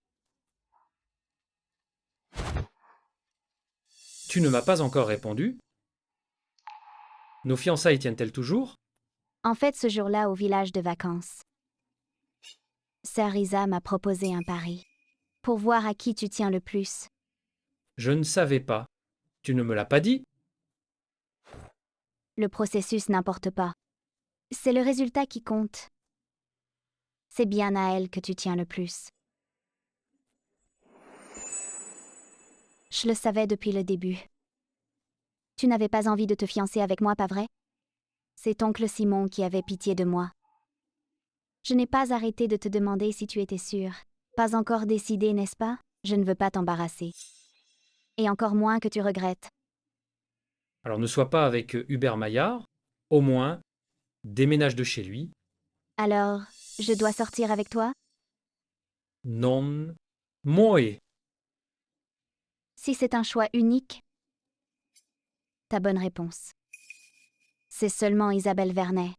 Tu ne m'as pas encore répondu. Nos fiançailles tiennent-elles toujours? En fait, ce jour-là, au village de vacances, Sir Isa m'a proposé un pari. Pour voir à qui tu tiens le plus. Je ne savais pas Tu ne me l'as pas dit. Le processus n'importe pas. C'est le résultat qui compte. C'est bien à elle que tu tiens le plus. Je le savais depuis le début. Tu n'avais pas envie de te fiancer avec moi, pas vrai? C'est oncle Simon qui avait pitié de moi. Je n'ai pas arrêté de te demander si tu étais sûre. Pas encore décidé, n'est-ce pas? Je ne veux pas t'embarrasser. Et encore moins que tu regrettes. Alors ne sois pas avec Hubert Maillard. Au moins, déménage de chez lui. Alors, je dois sortir avec toi? Non moi. Si c'est un choix unique, ta bonne réponse. C'est seulement Isabelle Vernet.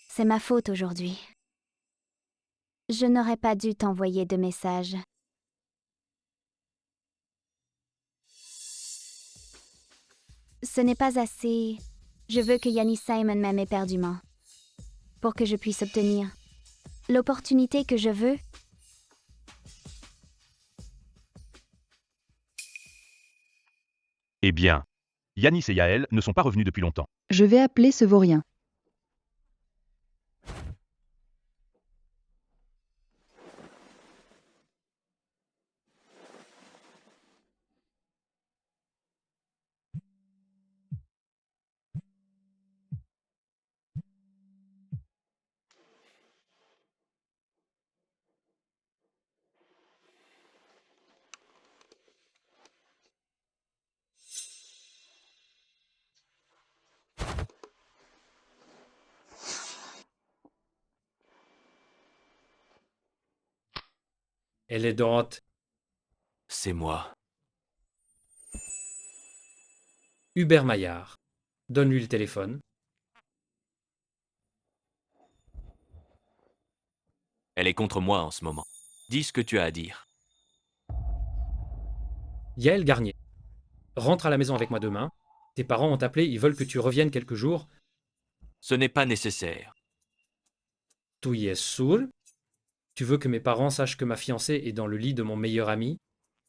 C'est ma faute aujourd'hui. Je n'aurais pas dû t'envoyer de message. Ce n'est pas assez. Je veux que Yanis Simon m'aime éperdument. Pour que je puisse obtenir l'opportunité que je veux. Eh bien, Yanis et Yael ne sont pas revenus depuis longtemps. Je vais appeler ce vaurien. Elle est Doroth. C'est moi. Hubert Maillard. Donne-lui le téléphone. Elle est contre moi en ce moment. Dis ce que tu as à dire. Yael Garnier. Rentre à la maison avec moi demain. Tes parents ont appelé, ils veulent que tu reviennes quelques jours. Ce n'est pas nécessaire. Tu y es sourd. Tu veux que mes parents sachent que ma fiancée est dans le lit de mon meilleur ami?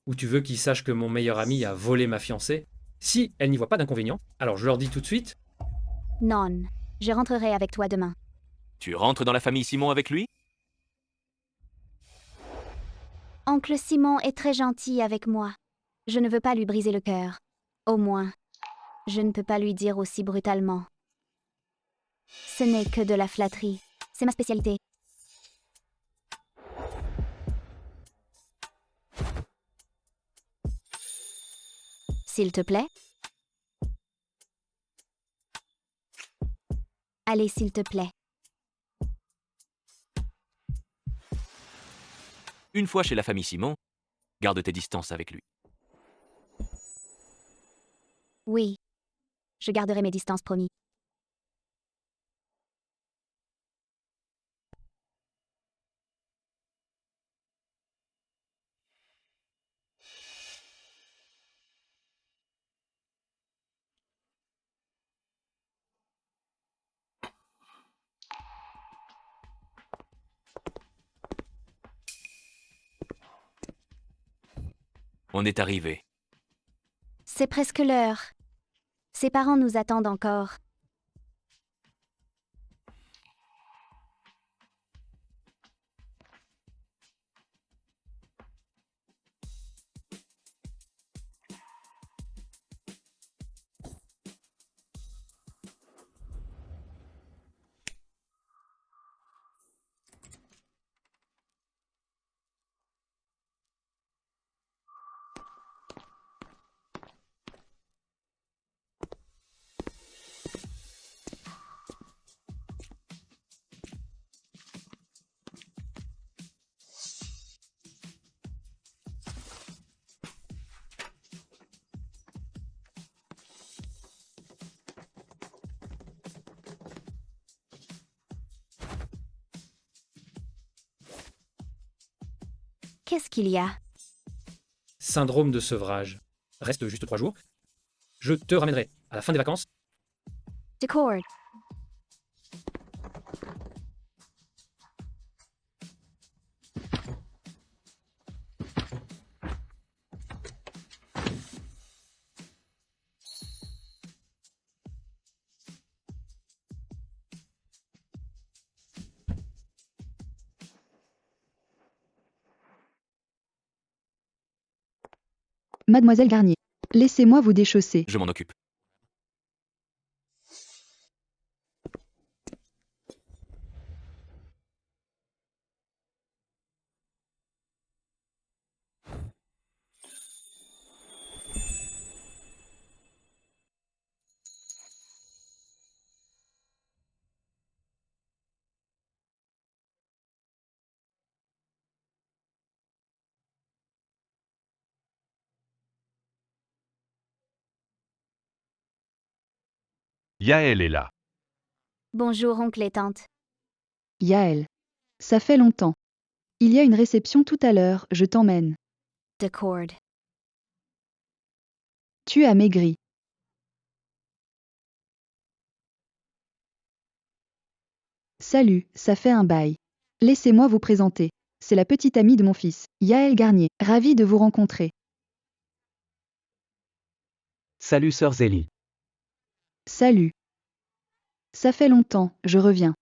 Ou tu veux qu'ils sachent que mon meilleur ami a volé ma fiancée? Si elle n'y voit pas d'inconvénient, alors je leur dis tout de suite. Non, je rentrerai avec toi demain. Tu rentres dans la famille Simon avec lui? Oncle Simon est très gentil avec moi. Je ne veux pas lui briser le cœur. Au moins, je ne peux pas lui dire aussi brutalement. Ce n'est que de la flatterie. C'est ma spécialité. S'il te plaît? Allez, s'il te plaît. Une fois chez la famille Simon, garde tes distances avec lui. Oui. Je garderai mes distances, promis. On est arrivé. C'est presque l'heure. Ses parents nous attendent encore. Qu'est-ce qu'il y a? Syndrome de sevrage. Reste juste 3 jours. Je te ramènerai à la fin des vacances. D'accord. Mademoiselle Garnier. Laissez-moi vous déchausser. Je m'en occupe. Yael est là. Bonjour, oncle et tante. Yael. Ça fait longtemps. Il y a une réception tout à l'heure, je t'emmène. De Cord. Tu as maigri. Salut, ça fait un bail. Laissez-moi vous présenter. C'est la petite amie de mon fils, Yael Garnier. Ravie de vous rencontrer. Salut sœur Zélie. Salut. Ça fait longtemps, je reviens.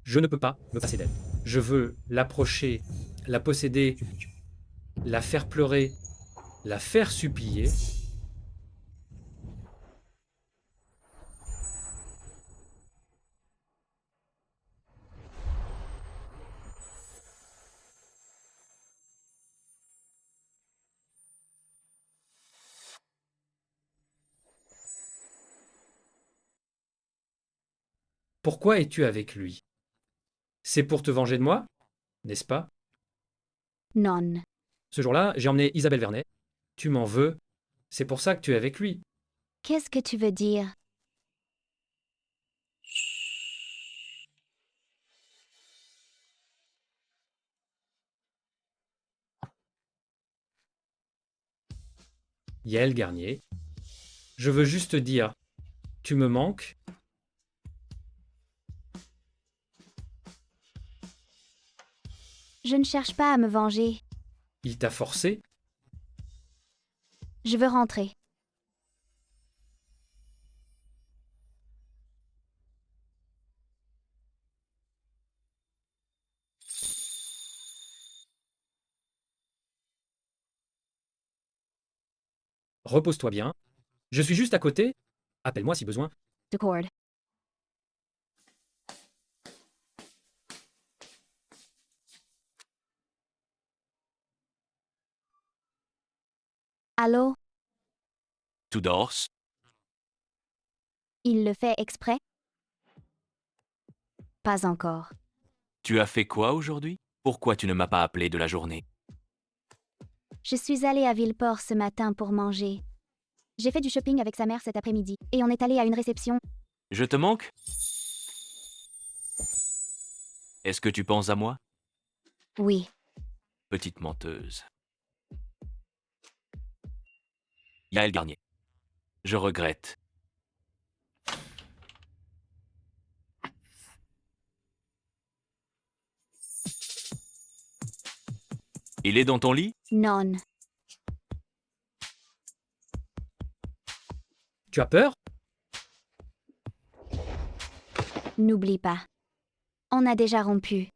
Je ne peux pas me passer d'elle. Je veux l'approcher, la posséder, la faire pleurer, la faire supplier. Pourquoi es-tu avec lui? C'est pour te venger de moi, n'est-ce pas? Non. Ce jour-là, j'ai emmené Isabelle Vernet. Tu m'en veux? C'est pour ça que tu es avec lui. Qu'est-ce que tu veux dire? Yael Garnier. Je veux juste dire, tu me manques. Je ne cherche pas à me venger. Il t'a forcé. Je veux rentrer. Repose-toi bien. Je suis juste à côté. Appelle-moi si besoin. De Cord. Allô? Tu dors? Il le fait exprès? Pas encore. Tu as fait quoi aujourd'hui? Pourquoi tu ne m'as pas appelé de la journée? Je suis allée à Villeport ce matin pour manger. J'ai fait du shopping avec sa mère cet après-midi, et on est allé à une réception. Je te manque? Est-ce que tu penses à moi? Oui. Petite menteuse. Yael Garnier. Je regrette. Il est dans ton lit? Non. Tu as peur? N'oublie pas. On a déjà rompu.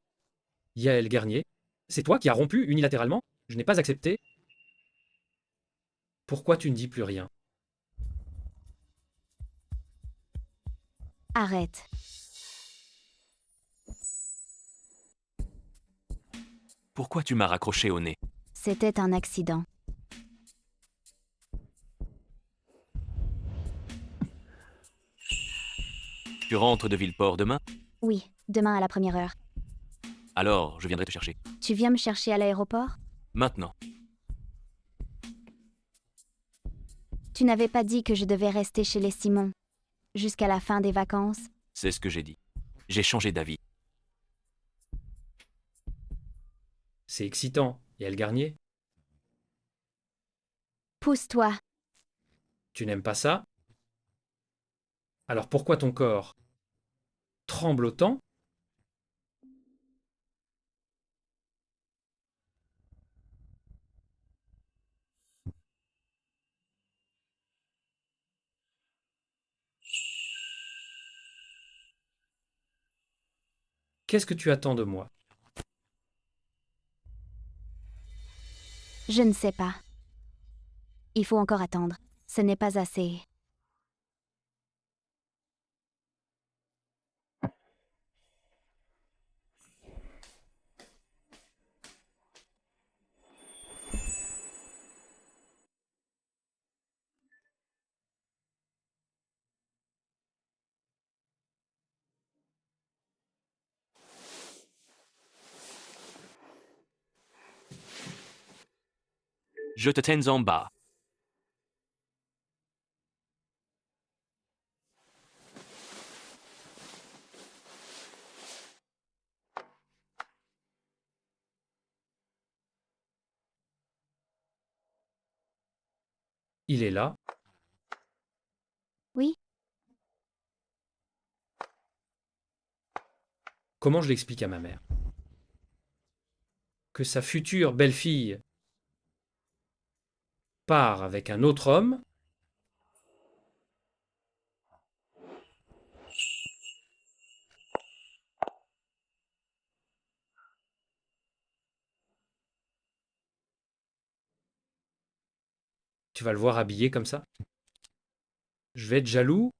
Yael Garnier. C'est toi qui as rompu unilatéralement? Je n'ai pas accepté. Pourquoi tu ne dis plus rien? Arrête. Pourquoi tu m'as raccroché au nez? C'était un accident. Tu rentres de Villeport demain? Oui, demain à la première heure. Alors, je viendrai te chercher. Tu viens me chercher à l'aéroport? Maintenant. Tu n'avais pas dit que je devais rester chez les Simon jusqu'à la fin des vacances? C'est ce que j'ai dit. J'ai changé d'avis. C'est excitant, Yael Garnier. Pousse-toi. Tu n'aimes pas ça? Alors pourquoi ton corps tremble autant? Qu'est-ce que tu attends de moi? Je ne sais pas. Il faut encore attendre. Ce n'est pas assez. Je te tiens en bas. Il est là. Oui? Comment je l'explique à ma mère? Que sa future belle-fille part avec un autre homme. Tu vas le voir habillé comme ça. Je vais être jaloux.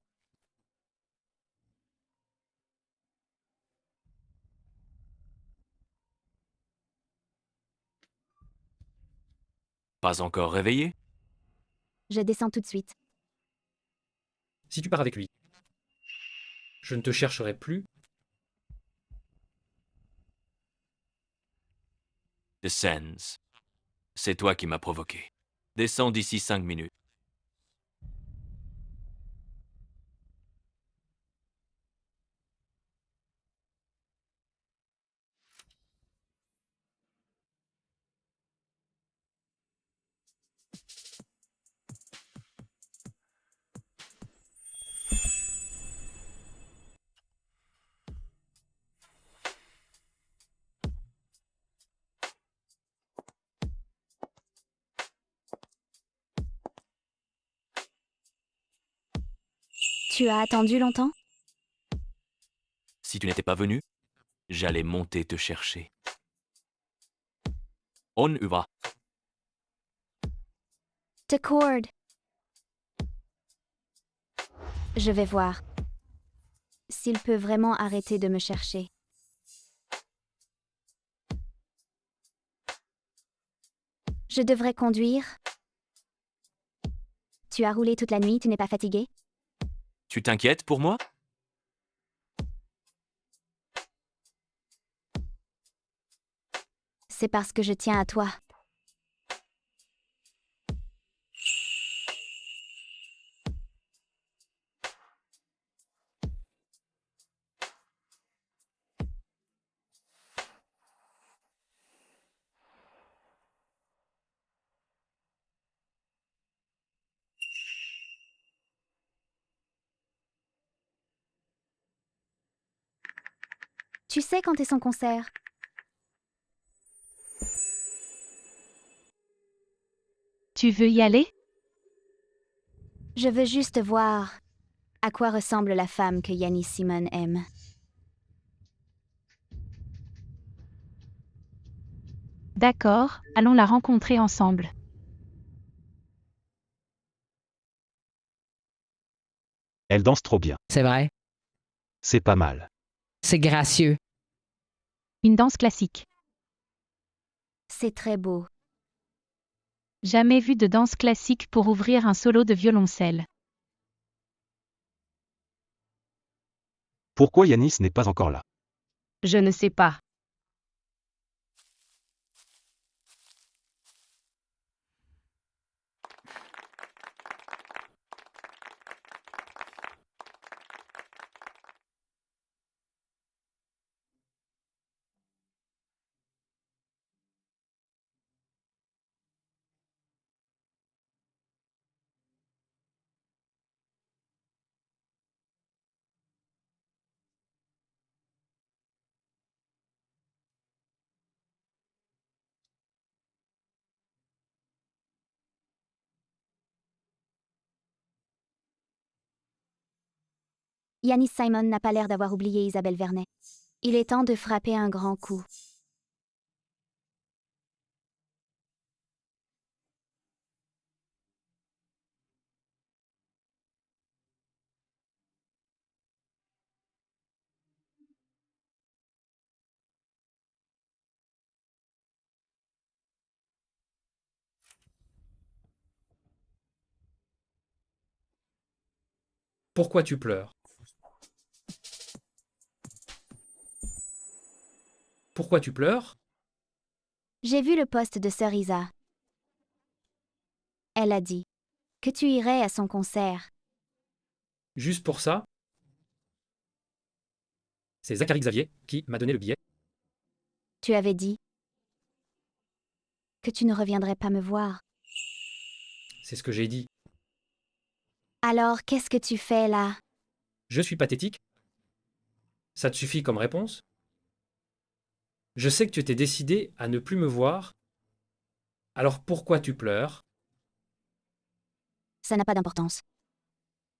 Pas encore réveillé? Je descends tout de suite. Si tu pars avec lui, je ne te chercherai plus. Descends. C'est toi qui m'as provoqué. Descends d'ici 5 minutes. Tu as attendu longtemps? Si tu n'étais pas venu, j'allais monter te chercher. On y va. Te cord. Je vais voir. S'il peut vraiment arrêter de me chercher. Je devrais conduire. Tu as roulé toute la nuit, tu n'es pas fatigué? Tu t'inquiètes pour moi? C'est parce que je tiens à toi. Tu sais quand est son concert? Tu veux y aller? Je veux juste voir à quoi ressemble la femme que Yannis Simon aime. D'accord, allons la rencontrer ensemble. Elle danse trop bien. C'est vrai. C'est pas mal. C'est gracieux. Une danse classique. C'est très beau. Jamais vu de danse classique pour ouvrir un solo de violoncelle. Pourquoi Yanis n'est pas encore là? Je ne sais pas. Yannis Simon n'a pas l'air d'avoir oublié Isabelle Vernet. Il est temps de frapper un grand coup. Pourquoi tu pleures? Pourquoi tu pleures? J'ai vu le post de Sœur Isa. Elle a dit que tu irais à son concert. Juste pour ça? C'est Zachary Xavier qui m'a donné le billet. Tu avais dit que tu ne reviendrais pas me voir. C'est ce que j'ai dit. Alors, qu'est-ce que tu fais là? Je suis pathétique? Ça te suffit comme réponse? Je sais que tu t'es décidé à ne plus me voir. Alors pourquoi tu pleures? Ça n'a pas d'importance.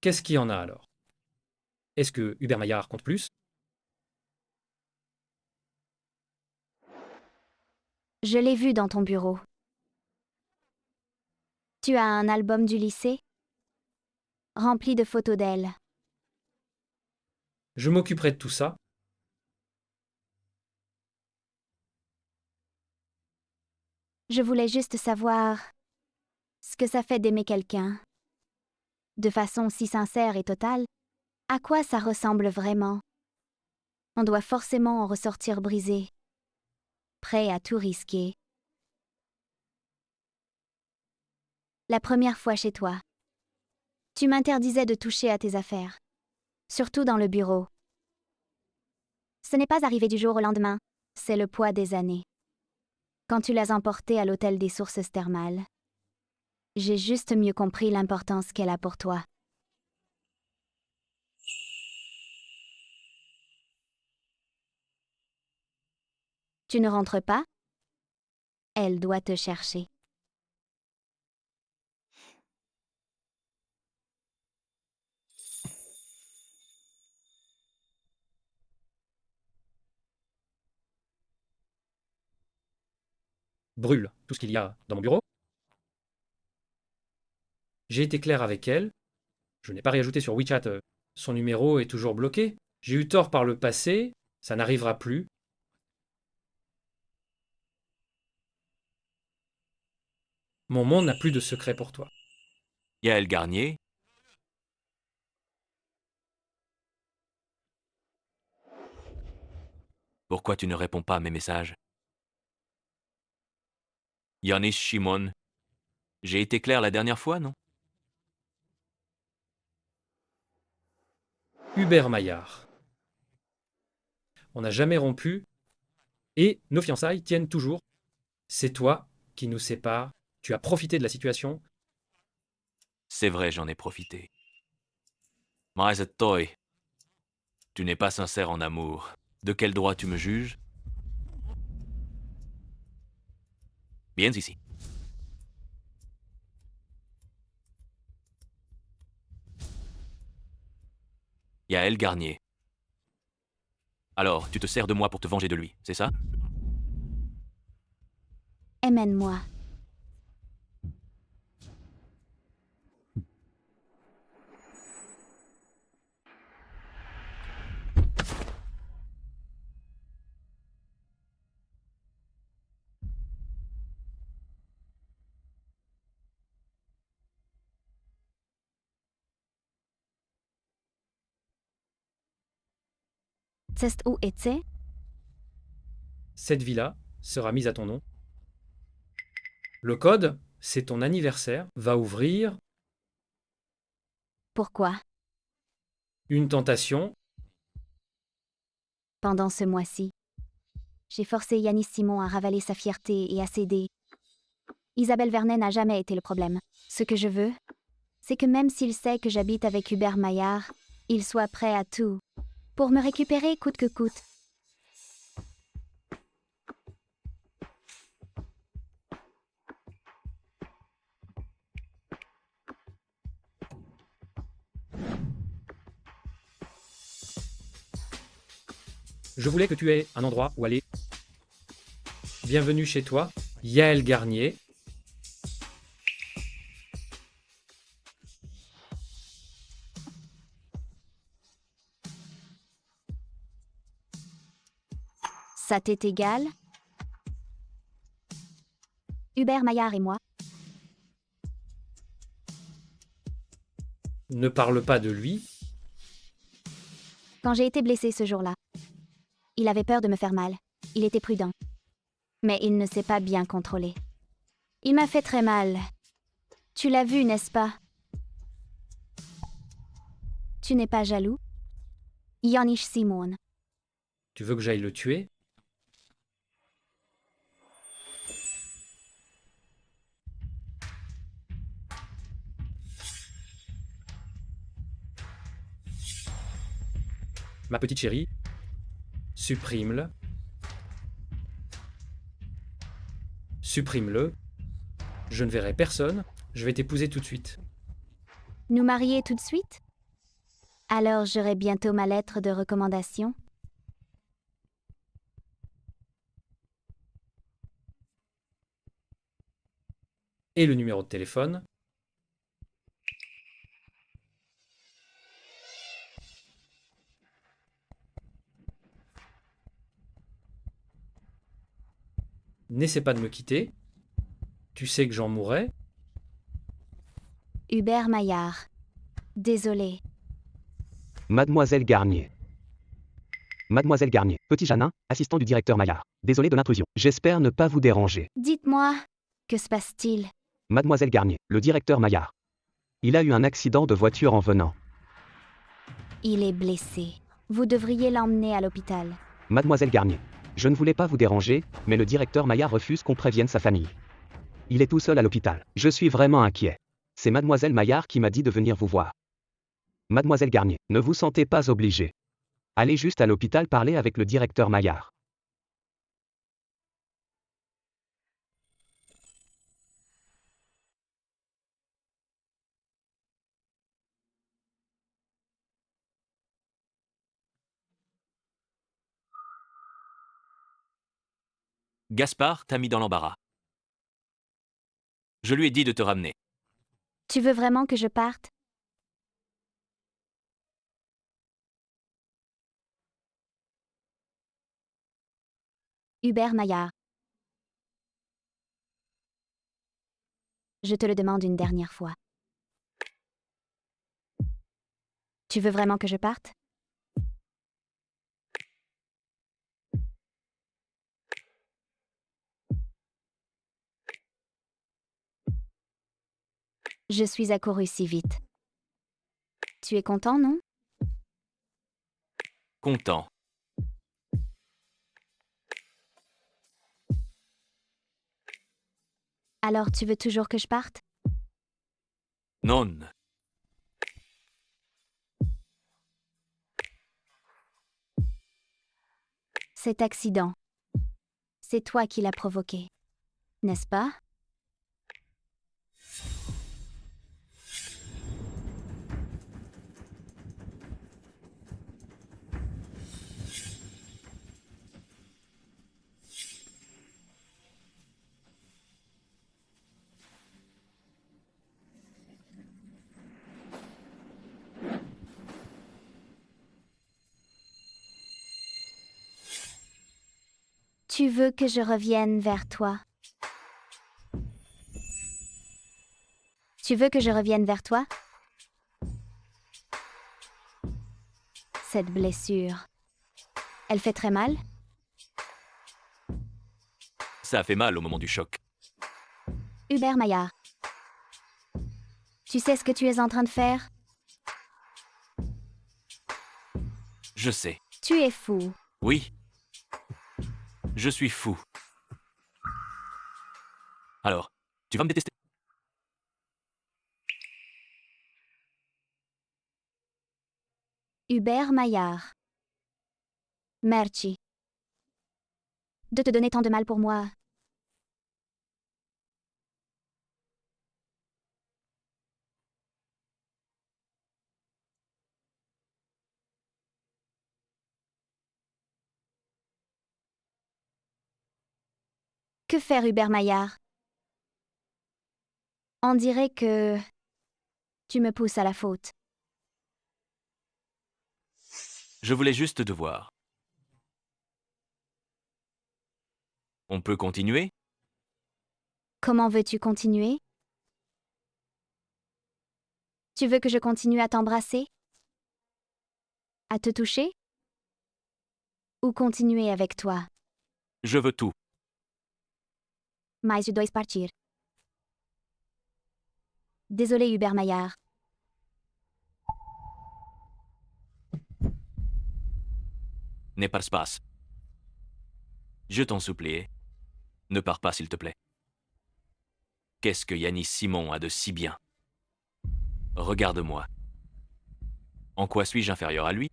Qu'est-ce qu'il y en a alors? Est-ce que Hubert Maillard compte plus? Je l'ai vu dans ton bureau. Tu as un album du lycée? Rempli de photos d'elle. Je m'occuperai de tout ça. Je voulais juste savoir ce que ça fait d'aimer quelqu'un. De façon si sincère et totale. À quoi ça ressemble vraiment? On doit forcément en ressortir brisé. Prêt à tout risquer. La première fois chez toi. Tu m'interdisais de toucher à tes affaires. Surtout dans le bureau. Ce n'est pas arrivé du jour au lendemain. C'est le poids des années. Quand tu l'as emportée à l'hôtel des sources thermales. J'ai juste mieux compris l'importance qu'elle a pour toi. Tu ne rentres pas? Elle doit te chercher. Brûle tout ce qu'il y a dans mon bureau. J'ai été clair avec elle. Je n'ai pas réajouté sur WeChat. Son numéro est toujours bloqué. J'ai eu tort par le passé. Ça n'arrivera plus. Mon monde n'a plus de secret pour toi. Yaël Garnier, pourquoi tu ne réponds pas à mes messages? Yanis Shimon, j'ai été clair la dernière fois, non? Hubert Maillard. On n'a jamais rompu et nos fiançailles tiennent toujours. C'est toi qui nous sépare. Tu as profité de la situation. C'est vrai, j'en ai profité. Mais toi, tu n'es pas sincère en amour. De quel droit tu me juges? Viens ici. Yaël Garnier. Alors, tu te sers de moi pour te venger de lui, c'est ça? Emmène-moi. C'est où était? Cette villa sera mise à ton nom. Le code, c'est ton anniversaire, va ouvrir Pourquoi? une tentation. Pendant ce mois-ci. J'ai forcé Yanis Simon à ravaler sa fierté et à céder. Isabelle Vernet n'a jamais été le problème. Ce que je veux, c'est que même s'il sait que j'habite avec Hubert Maillard, il soit prêt à tout. Pour me récupérer coûte que coûte. Je voulais que tu aies un endroit où aller. Bienvenue chez toi, Yaël Garnier. Ça t'est égal? Hubert Maillard et moi. Ne parle pas de lui. Quand j'ai été blessée ce jour-là, il avait peur de me faire mal. Il était prudent. Mais il ne s'est pas bien contrôlé. Il m'a fait très mal. Tu l'as vu, n'est-ce pas? Tu n'es pas jaloux? Janis Simon. Tu veux que j'aille le tuer? Ma petite chérie, supprime-le. Supprime-le. Je ne verrai personne. Je vais t'épouser tout de suite. Nous marier tout de suite? Alors j'aurai bientôt ma lettre de recommandation? Et le numéro de téléphone. N'essaie pas de me quitter. Tu sais que j'en mourrai. Hubert Maillard. Désolé. Mademoiselle Garnier. Mademoiselle Garnier, petit Janin, assistant du directeur Maillard. Désolé de l'intrusion. J'espère ne pas vous déranger. Dites-moi, que se passe-t-il? Mademoiselle Garnier, le directeur Maillard. Il a eu un accident de voiture en venant. Il est blessé. Vous devriez l'emmener à l'hôpital. Mademoiselle Garnier, je ne voulais pas vous déranger, mais le directeur Maillard refuse qu'on prévienne sa famille. Il est tout seul à l'hôpital. Je suis vraiment inquiet. C'est Mademoiselle Maillard qui m'a dit de venir vous voir. Mademoiselle Garnier, ne vous sentez pas obligée. Allez juste à l'hôpital parler avec le directeur Maillard. Gaspard t'a mis dans l'embarras. Je lui ai dit de te ramener. Tu veux vraiment que je parte? Hubert Maillard. Je te le demande une dernière fois. Tu veux vraiment que je parte? Je suis accouru si vite. Tu es content, non? Content. Alors tu veux toujours que je parte? Non. Cet accident, c'est toi qui l'as provoqué, n'est-ce pas? Tu veux que je revienne vers toi? Tu veux que je revienne vers toi? Cette blessure, elle fait très mal? Ça a fait mal au moment du choc. Hubert Maillard. Tu sais ce que tu es en train de faire? Je sais. Tu es fou. Oui. Je suis fou. Alors, tu vas me détester? Hubert Maillard. Merci. De te donner tant de mal pour moi. Que faire Hubert Maillard? On dirait que tu me pousses à la faute. Je voulais juste te voir. On peut continuer? Comment veux-tu continuer? Tu veux que je continue à t'embrasser? À te toucher? Ou continuer avec toi? Je veux tout. Mais je dois partir. Désolé Hubert Maillard. N'est pas space. Je t'en supplie. Ne pars pas, s'il te plaît. Qu'est-ce que Yanis Simon a de si bien? Regarde-moi. En quoi suis-je inférieur à lui?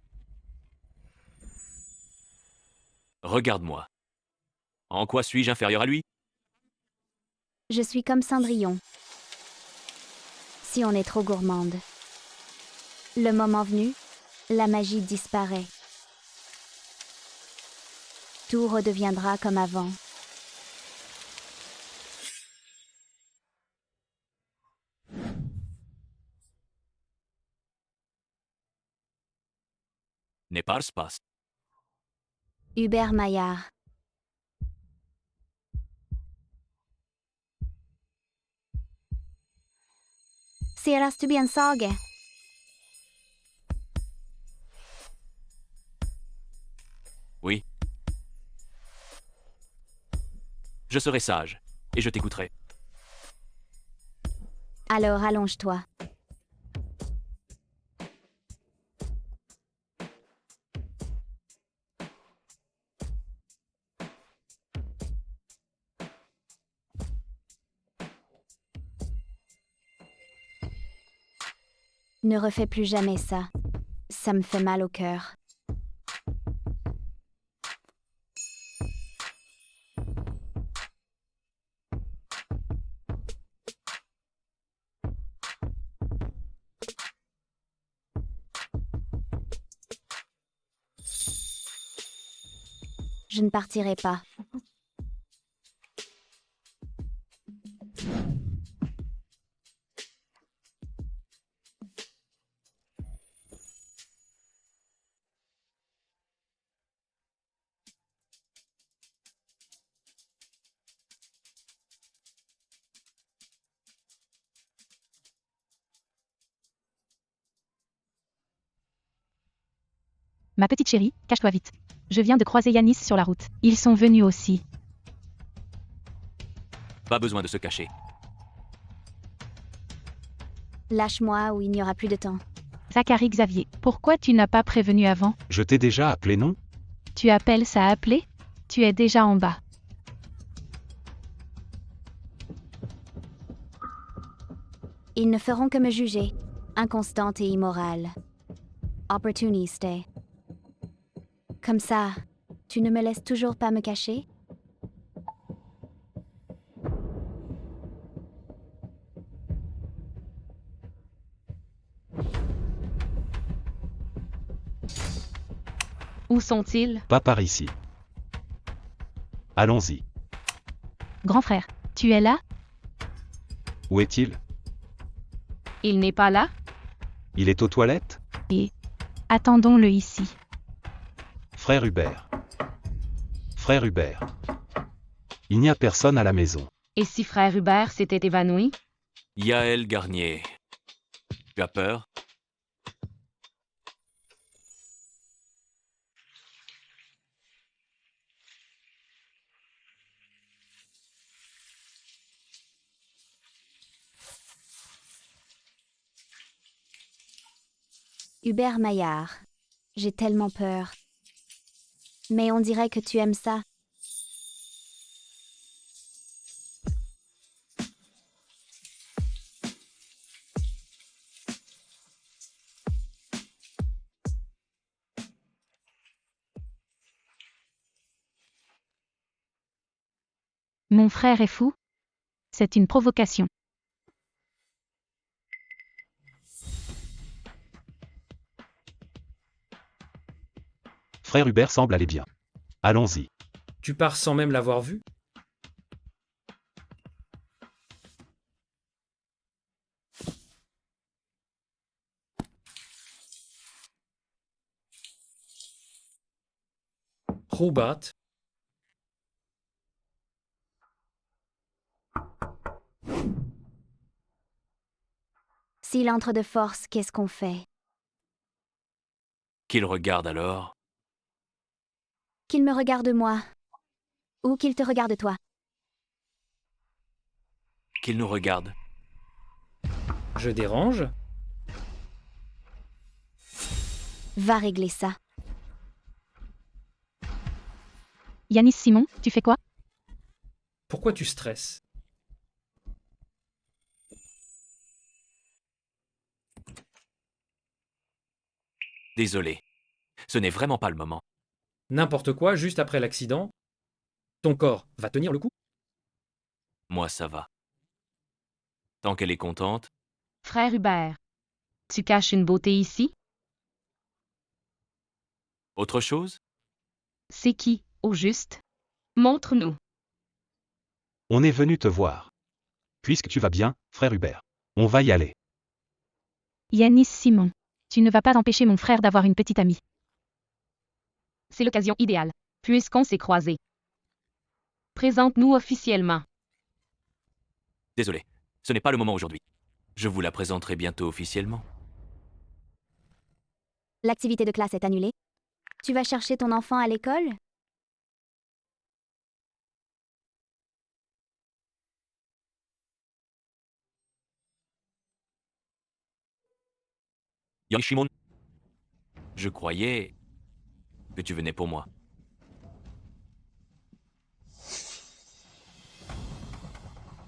Regarde-moi. En quoi suis-je inférieur à lui? Je suis comme Cendrillon. Si on est trop gourmande. Le moment venu, la magie disparaît. Tout redeviendra comme avant. N'est pas space. Hubert Maillard. Seras-tu bien sage? Oui. Je serai sage, et je t'écouterai. Alors allonge-toi. Ne refais plus jamais ça. Ça me fait mal au cœur. Je ne partirai pas. Ma petite chérie, cache-toi vite. Je viens de croiser Yanis sur la route. Ils sont venus aussi. Pas besoin de se cacher. Lâche-moi ou il n'y aura plus de temps. Zachary Xavier, pourquoi tu n'as pas prévenu avant? Je t'ai déjà appelé, non? Tu appelles ça appeler? Tu es déjà en bas. Ils ne feront que me juger. Inconstante et immorale. Opportuniste. Comme ça, tu ne me laisses toujours pas me cacher? Où sont-ils? Pas par ici. Allons-y. Grand frère, tu es là? Où est-il? Il n'est pas là? Il est aux toilettes? Et attendons-le ici. Frère Hubert. Frère Hubert. Il n'y a personne à la maison. Et si frère Hubert s'était évanoui? Yaël Garnier. Tu as peur? Hubert Maillard. J'ai tellement peur. Mais on dirait que tu aimes ça. Mon frère est fou? C'est une provocation. Frère Hubert semble aller bien. Allons-y. Tu pars sans même l'avoir vu? Probat. S'il entre de force, qu'est-ce qu'on fait? Qu'il regarde alors. Qu'il me regarde moi. Ou qu'il te regarde toi. Qu'il nous regarde. Je dérange? Va régler ça. Yanis Simon, tu fais quoi? Pourquoi tu stresses? Désolé. Ce n'est vraiment pas le moment. N'importe quoi, juste après l'accident. Ton corps va tenir le coup? Moi, ça va. Tant qu'elle est contente, Frère Hubert. Tu caches une beauté ici? autre chose? C'est qui, au juste? Montre-nous. On est venu te voir. Puisque tu vas bien, frère Hubert. On va y aller. Yanis Simon, tu ne vas pas empêcher mon frère d'avoir une petite amie. C'est l'occasion idéale, puisqu'on s'est croisés. Présente-nous officiellement. Désolé. Ce n'est pas le moment aujourd'hui. Je vous la présenterai bientôt officiellement. L'activité de classe est annulée. Tu vas chercher ton enfant à l'école? Yoshimon. Je croyais que tu venais pour moi.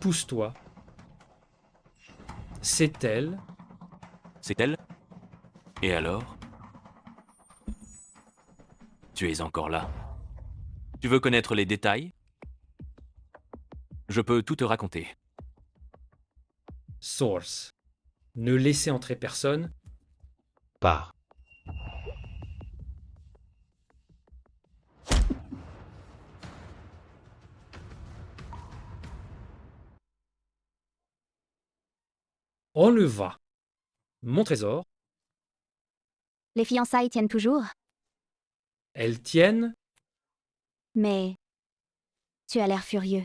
Pousse-toi. C'est elle. C'est elle? Et alors? Tu es encore là. Tu veux connaître les détails? Je peux tout te raconter. Source. Ne laissez entrer personne. Pars. On le va. Mon trésor. Les fiançailles tiennent toujours? Elles tiennent. Mais... Tu as l'air furieux.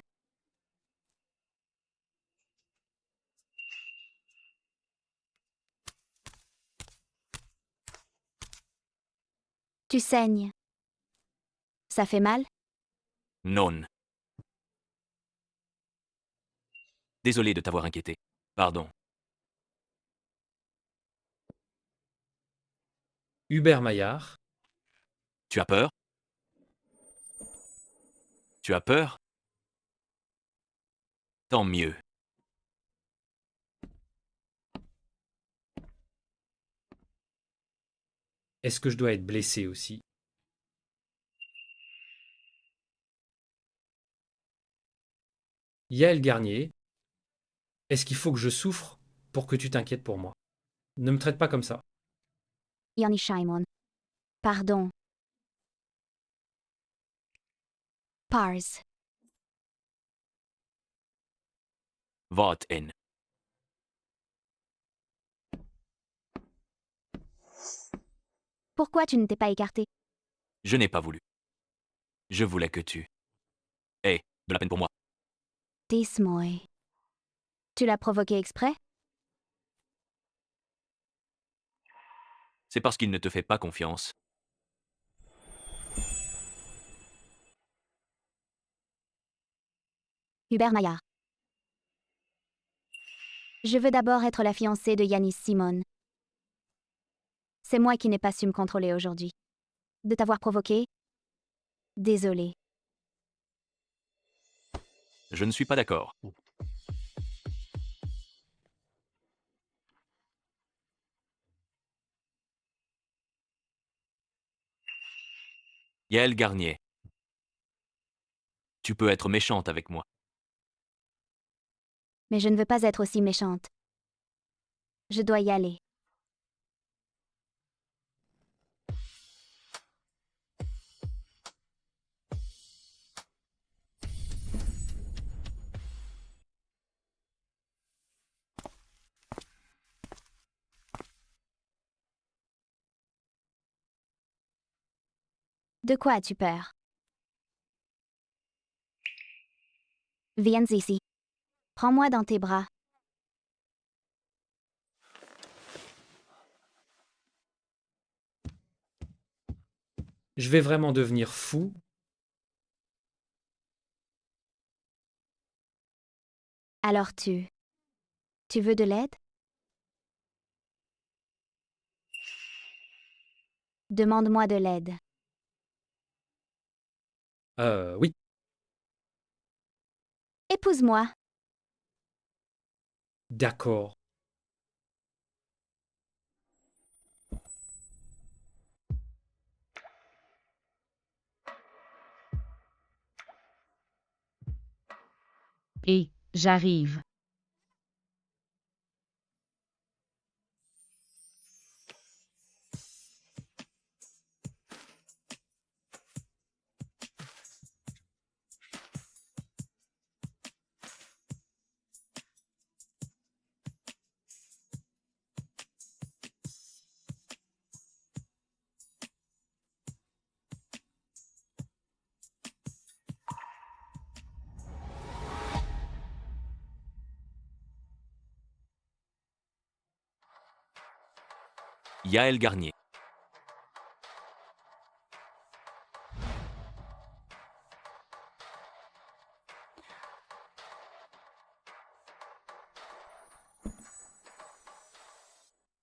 Tu saignes. Ça fait mal? Non. Désolé de t'avoir inquiété. Pardon. Hubert Maillard. Tu as peur? Tu as peur? Tant mieux. Est-ce que je dois être blessé aussi? Yael Garnier. Est-ce qu'il faut que je souffre pour que tu t'inquiètes pour moi? Ne me traite pas comme ça. Yanni Shimon. Pardon. Pars. Vote in. Pourquoi tu ne t'es pas écarté? Je n'ai pas voulu. Je voulais que tu aies de la peine pour moi. Dis-moi. Tu l'as provoqué exprès? C'est parce qu'il ne te fait pas confiance. Hubert Maillard. Je veux d'abord être la fiancée de Yanis Simon. C'est moi qui n'ai pas su me contrôler aujourd'hui. De t'avoir provoqué? Désolé. Je ne suis pas d'accord. Yael Garnier. Tu peux être méchante avec moi. Mais je ne veux pas être aussi méchante. Je dois y aller. De quoi as-tu peur? Viens ici. Prends-moi dans tes bras. Je vais vraiment devenir fou. Alors tu veux de l'aide? Demande-moi de l'aide. Oui. Épouse-moi. D'accord. Et j'arrive. Yaël Garnier.